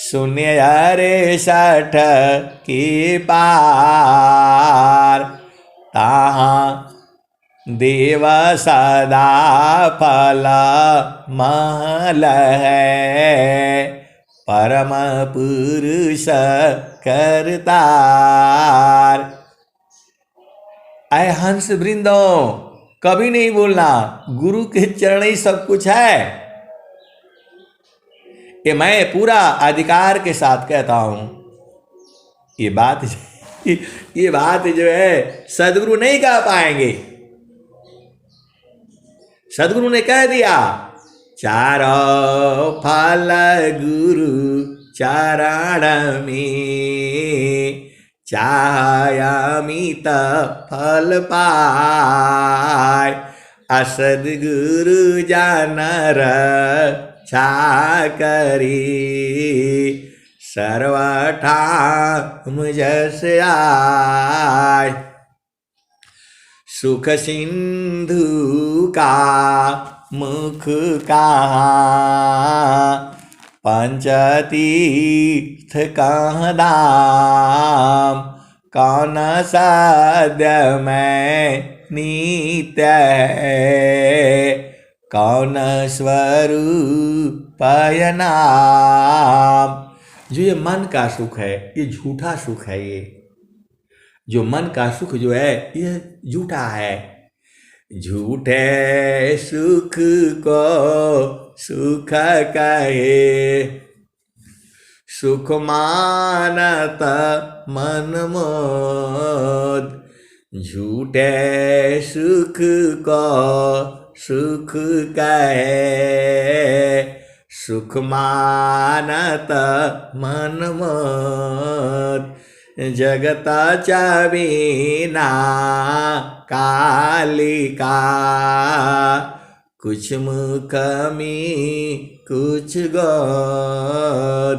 सुने रे 60 के पार तहाँ देव सदा फल महल है, परम पुरुष करतार। ऐ हंस वृंदों, कभी नहीं बोलना गुरु के चरण ही सब कुछ है। ये मैं पूरा अधिकार के साथ कहता हूं। ये बात जो है सदगुरु नहीं कह पाएंगे। सदगुरु ने कह दिया, चारों फल गुरु चरण में, चाहयामित फल पाय। असदगुरु जानर छा करी, सर्वठाम जस आय। सुख सिंधु का मुख कहाँ, पंचतीर्थ कहाँ धाम। कौन सद्य में नित्य है, कौन स्वरूप नाम। जो ये मन का सुख है ये झूठा सुख है। ये जो मन का सुख जो है ये झूठा है। झूठे सुख को सुख कहे, सुख मानत मन मोद। झूठे सुख को सुख कहे, सुख मानत मन मोद। जगत चबीना कालिका, कुछ मुख में कुछ गोद।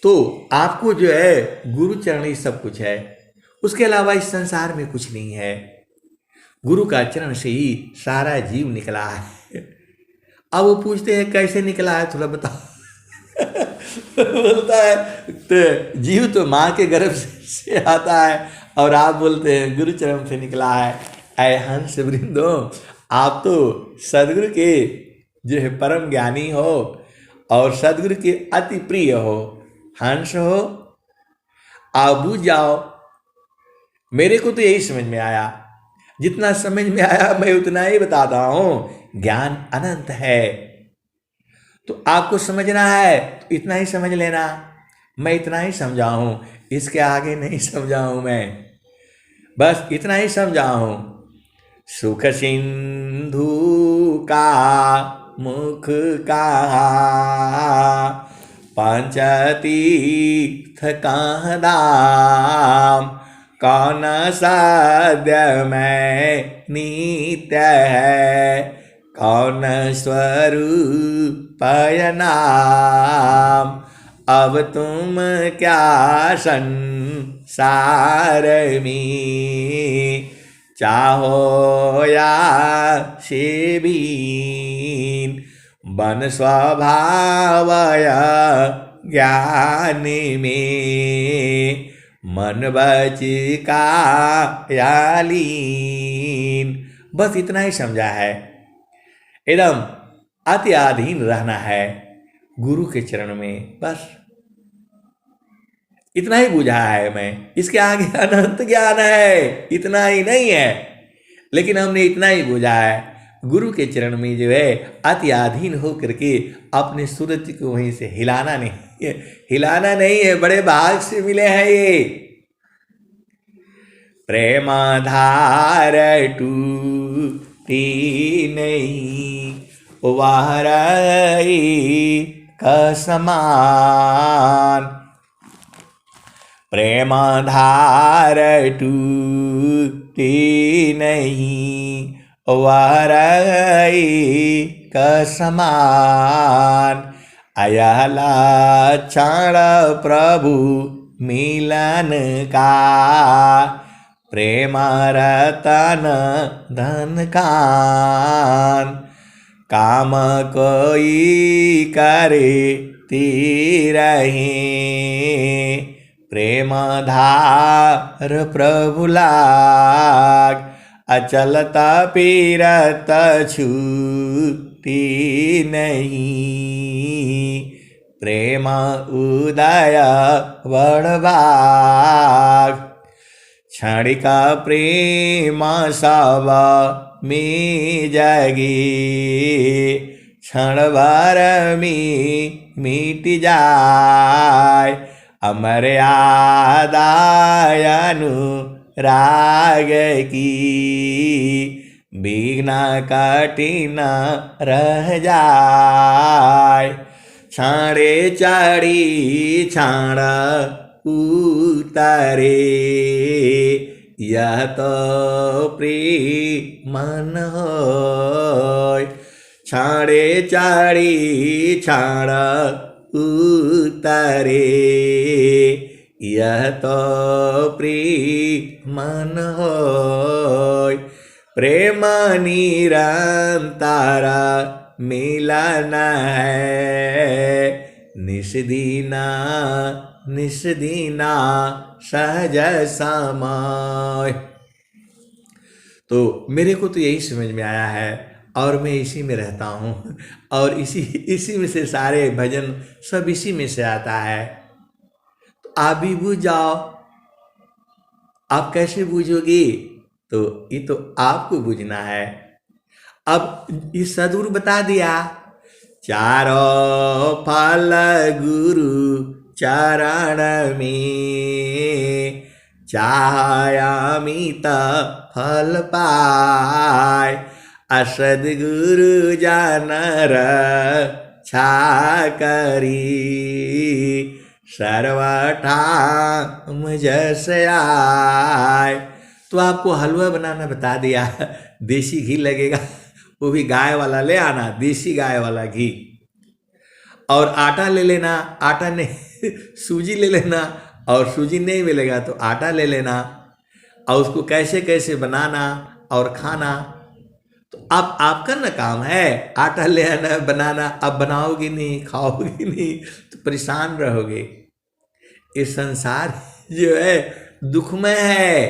तो आपको जो है गुरु चरण ही सब कुछ है, उसके अलावा इस संसार में कुछ नहीं है। गुरु का चरण से ही सारा जीव निकला है। अब वो पूछते हैं कैसे निकला है, थोड़ा बताओ। बोलता है तो जीव तो माँ के गर्भ से आता है और आप बोलते हैं गुरु चरण से निकला है। ऐ हंस वृंदो, आप तो सदगुरु के जो है परम ज्ञानी हो और सदगुरु के अति प्रिय हो, हंस हो। आप बूझ जाओ। मेरे को तो यही समझ में आया, जितना समझ में आया मैं उतना ही बताता हूँ। ज्ञान अनंत है, तो आपको समझना है तो इतना ही समझ लेना। मैं इतना ही समझाऊं, इसके आगे नहीं समझाऊं मैं, बस इतना ही समझाऊं। सुख सिंधु का मुख कहा, पंचतीर्थ कहाँ धाम। कौन साध्य में नित्य है, कौन स्वरूप नाम। अब तुम क्या संसार में, चाहो या सेबीन। बन स्वभाव ज्ञान में, मन बच का यालीन। बस इतना ही समझा है। एकदम अति अधीन रहना है गुरु के चरण में, बस इतना ही बुझा है मैं। इसके आगे अनंत ज्ञान है, इतना ही नहीं है, लेकिन हमने इतना ही बुझा है। गुरु के चरण में जो है अति अधीन हो करके अपने सूरज को वहीं से हिलाना नहीं है, हिलाना नहीं है। बड़े भाग से मिले हैं ये। प्रेम धार टूटी नहीं, वाहराई कसमान। प्रेम धार टूटी नहीं, वाहराई कसमान। अयला क्षण प्रभु मिलन का, प्रेम रतन धन कान। काम कोई करे तीरही, प्रेम धार प्रभु लाग। अचलता पीरत छूटी नहीं, प्रेम उदय बड़बाग, क्षणिक प्रेम सब में जगी, क्षण भर में मिट जाय, अमर आदायनु राग की, विघ्न कठिन रह जाय, क्षणे चढ़ी क्षण उतरे, यह तो प्रेम होय, क्षणे चढ़ी क्षण उतरे, यह तो प्रेम होय, प्रेम निरंतर मिलन है, निस्दिना निस्दिना सहज समय। तो मेरे को तो यही समझ में आया है और मैं इसी में रहता हूँ और इसी में से सारे भजन सब इसी में से आता है। तो आप भी बूझ जाओ। आप कैसे बूझोगी? तो ये तो आपको बूझना है। अब इस सदगुरु बता दिया, चारों फल गुरु चरण में, चाहयामित फल पाय, असद्गुरु जानर छा करी, सर्वठाम जस आय। तो आपको हलवा बनाना बता दिया, देसी घी लगेगा, वो भी गाय वाला ले आना, देसी गाय वाला घी। और आटा ले लेना, आटा नहीं सूजी ले लेना, और सूजी नहीं मिलेगा तो आटा ले लेना, और उसको कैसे कैसे बनाना और खाना। तो अब आपका ना काम है, आटा ले आना बनाना। अब बनाओगे नहीं, खाओगे नहीं तो परेशान रहोगे। ये संसार जो है दुखमय है,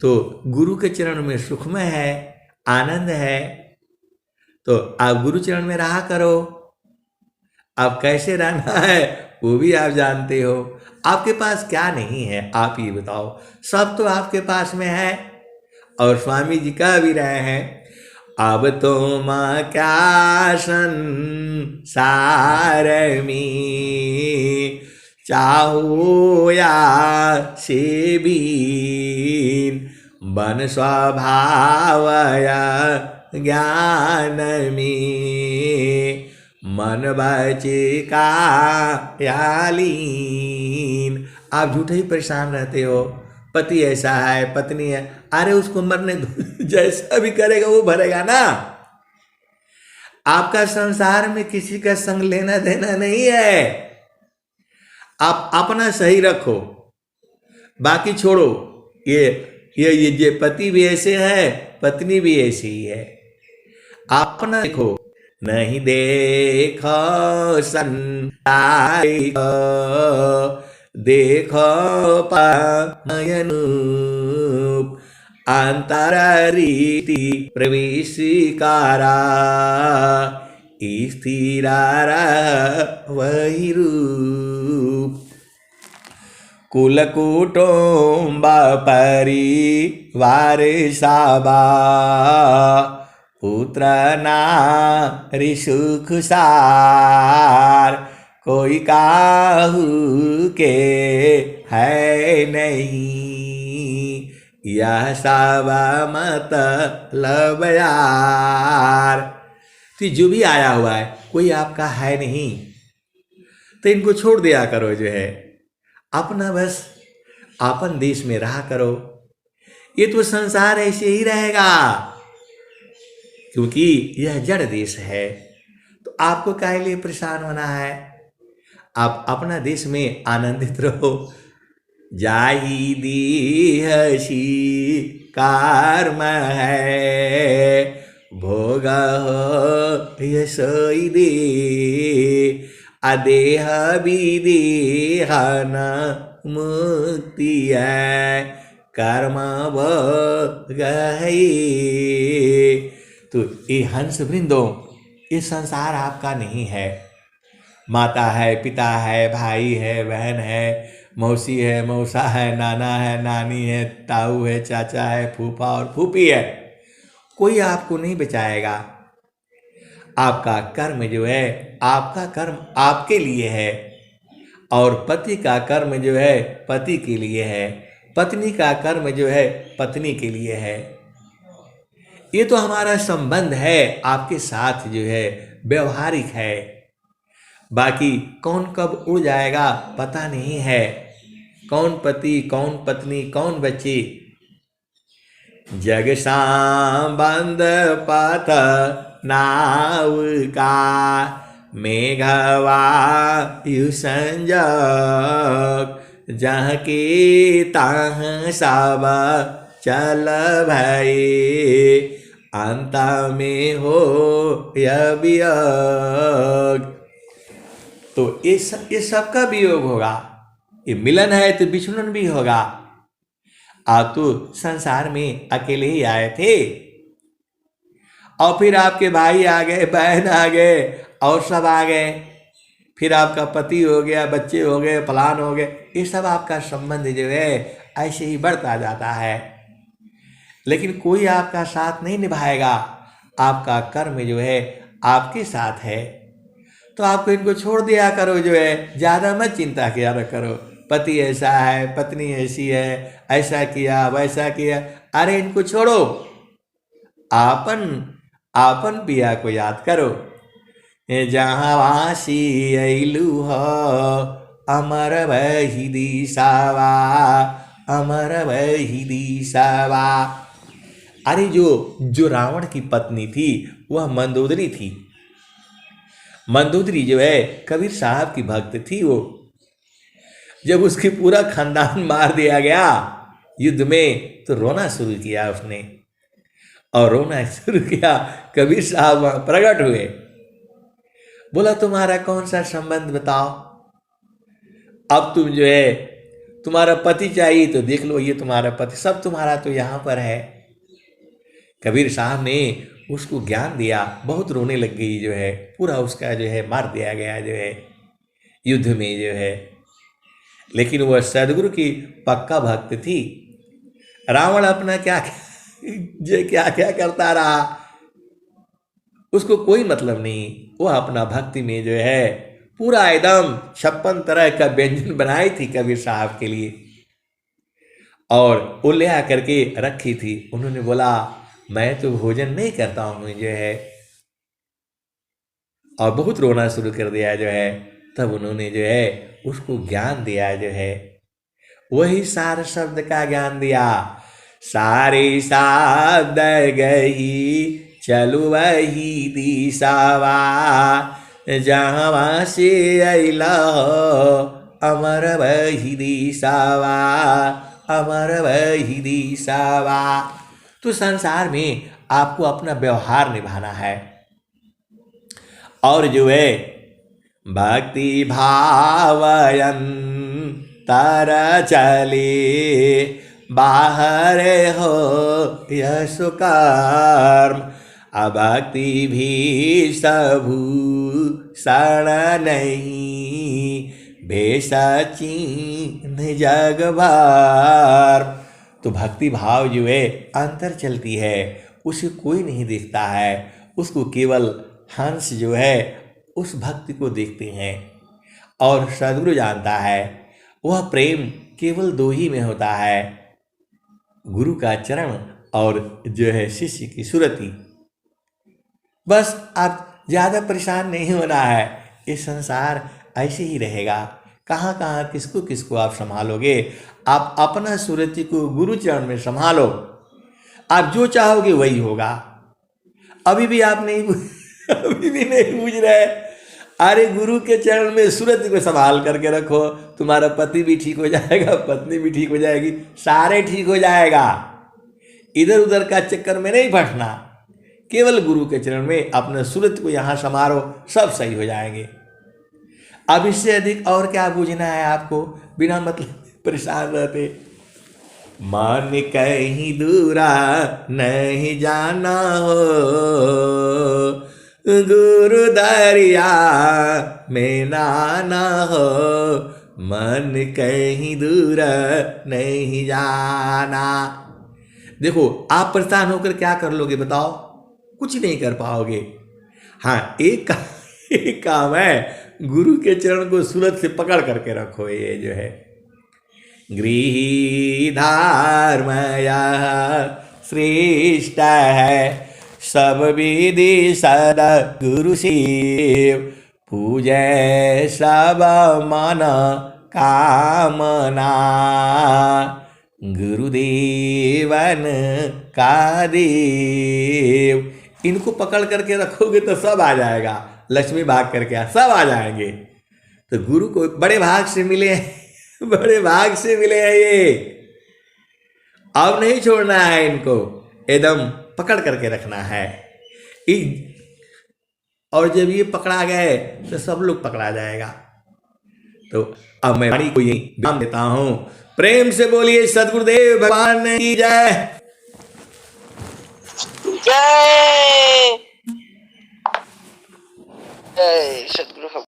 तो गुरु के चरण में सुखमय है, आनंद है। तो आप गुरु चरण में रहा करो। अब कैसे रहना है वो भी आप जानते हो। आपके पास क्या नहीं है आप ये बताओ। सब तो आपके पास में है, और स्वामी जी कह भी रहे हैं, अब तो माँ क्या संसार में, चाहो या से बीन, बन स्वभाव या ज्ञान में, मन बचे का यालीन। आप झूठे ही परेशान रहते हो। पति ऐसा है, पत्नी है, अरे उसको मरने दो, जैसा भी करेगा वो भरेगा ना। आपका संसार में किसी का संग लेना देना नहीं है। आप अपना सही रखो, बाकी छोड़ो। ये पति भी ऐसे है, पत्नी भी ऐसी ही है। अपना देखो, नहीं देखो संसार, देखो पायनूप, अंतर रीति प्रवेशिकारा, स्थिरारा वही रूप। कुल कुटुंब परिवार साबा, पुत्र नारी सुख सार, कोई काहू के है नहीं, यह सब मतलब यार। तो जो भी आया हुआ है कोई आपका है नहीं, तो इनको छोड़ दिया करो। जो है अपना बस अपन देश में रहा करो। ये तो संसार ऐसे ही रहेगा, क्योंकि यह जड़ देश है। तो आपको काहे लिए परेशान होना है? आप अपना देश में आनंदित रहो। जाहि दीहसी कर्म है, भोग हो यशोई दे, अदेह विदेहन मुक्ति है, कर्म भोग है। तो ये हंस वृंदो, ये संसार आपका नहीं है। माता है, पिता है, भाई है, बहन है, मौसी है, मौसा है, नाना है, नानी है, ताऊ है, चाचा है, फूफा और फूफी है, कोई आपको नहीं बचाएगा। आपका कर्म जो है, आपका कर्म आपके लिए है, और पति का कर्म जो है पति के लिए है, पत्नी का कर्म जो है पत्नी के लिए है। ये तो हमारा संबंध है आपके साथ जो है, व्यवहारिक है। बाकी कौन कब उड़ जाएगा पता नहीं है, कौन पति, कौन पत्नी, कौन बच्चे। जग संबंध पथ नाव का, मेघवा यु संजोग, जहाँ की तहाँ सब चल भई, अंत में हो यह वियोग। तो ये सबका वियोग होगा, ये मिलन है तो विछुड़न भी होगा। आप तो संसार में अकेले ही आए थे, और फिर आपके भाई आ गए, बहन आ गए, और सब आ गए, फिर आपका पति हो गया, बच्चे हो गए, फलान हो गए। ये सब आपका संबंध जो है ऐसे ही बढ़ता जाता है, लेकिन कोई आपका साथ नहीं निभाएगा। आपका कर्म जो है आपके साथ है, तो आपको इनको छोड़ दिया करो, जो है ज़्यादा मत चिंता किया करो। पति ऐसा है, पत्नी ऐसी है, ऐसा किया, वैसा किया, अरे इनको छोड़ो, आपन पिया को याद करो। जहाँ वासी अइलू हो, अमर वही दिशावा, अमर वही दिशावा। अरे जो रावण की पत्नी थी वह मंदोदरी थी। मंदोदरी जो है कबीर साहब की भक्त थी। वो जब उसकी पूरा खानदान मार दिया गया युद्ध में, तो रोना शुरू किया उसने, और रोना शुरू किया। कबीर साहब वहां प्रकट हुए, बोला तुम्हारा कौन सा संबंध बताओ। अब तुम जो है, तुम्हारा पति चाहिए तो देख लो, ये तुम्हारा पति, सब तुम्हारा तो यहाँ पर है। कबीर साहब ने उसको ज्ञान दिया, बहुत रोने लग गई जो है, पूरा उसका जो है मार दिया गया जो है युद्ध में जो है। लेकिन वह सदगुरु की पक्का भक्त थी। रावण अपना क्या क्या करता रहा, उसको कोई मतलब नहीं। वह अपना भक्ति में जो है पूरा एकदम 56 तरह का व्यंजन बनाई थी कबीर साहब के लिए, और वो ले आकर के रखी थी। उन्होंने बोला मैं तो भोजन नहीं करता हूँ जो है, और बहुत रोना शुरू कर दिया जो है। तब उन्होंने जो है उसको ज्ञान दिया जो है, वही सार शब्द का ज्ञान दिया। सारे शब्द गही चलु वही दिशावा, जहाँ से अइला अमर वही दिशावा, अमर वही दिशावा। तो संसार में आपको अपना व्यवहार निभाना है, और जो है भक्ति भावयन तर चले, बाहर हो यश कर्म, अभक्ति भी सबू सण नहीं, भेष चिन्ह जग भर। तो भक्ति भाव जो है अंतर चलती है, उसे कोई नहीं देखता है, उसको केवल हंस जो है उस भक्ति को देखते हैं। और सद्गुरु जानता है वह प्रेम केवल दो ही में होता है, गुरु का चरण और जो है शिष्य की सुरति। बस आप ज़्यादा परेशान नहीं होना है, ये संसार ऐसे ही रहेगा। कहाँ कहाँ किसको किसको आप संभालोगे। आप अपना सुरति को गुरु चरण में संभालो, आप जो चाहोगे वही होगा। अभी भी आप नहीं अभी भी नहीं बूझ रहे। अरे गुरु के चरण में सुरति को संभाल करके रखो, तुम्हारा पति भी ठीक हो जाएगा, पत्नी भी ठीक हो जाएगी, सारे ठीक हो जाएगा। इधर उधर का चक्कर में नहीं फंसना, केवल गुरु के चरण में अपने सुरति को यहाँ संभालो, सब सही हो जाएंगे। अब इससे अधिक और क्या बूझना है आपको, बिना मतलब परेशान रहते। मन कहीं दूरा नहीं जाना हो, गुरु दरिया में ना हो, मन कहीं दूर नहीं जाना। देखो आप परेशान होकर क्या कर लोगे बताओ? कुछ नहीं कर पाओगे। हाँ, एक काम है, गुरु के चरण को सूरत से पकड़ करके रखो। ये जो है गृही धर्म श्रेष्ठ है, सब विधि सद गुरु शिव, पूजै सब मन कामना, गुरुदेवन का देव। इनको पकड़ करके रखोगे तो सब आ जाएगा, लक्ष्मी भाग करके सब आ जाएंगे। तो गुरु को बड़े भाग से मिले हैं, बड़े भाग से मिले हैं ये। अब नहीं छोड़ना है इनको, एकदम पकड़ करके रखना है। और जब ये पकड़ा गए तो सब लोग पकड़ा जाएगा। तो अब मैं वाणी को यही विराम देता हूं। प्रेम से बोलिए सद्गुरुदेव भगवान की जय। जय जय सद्गुरु।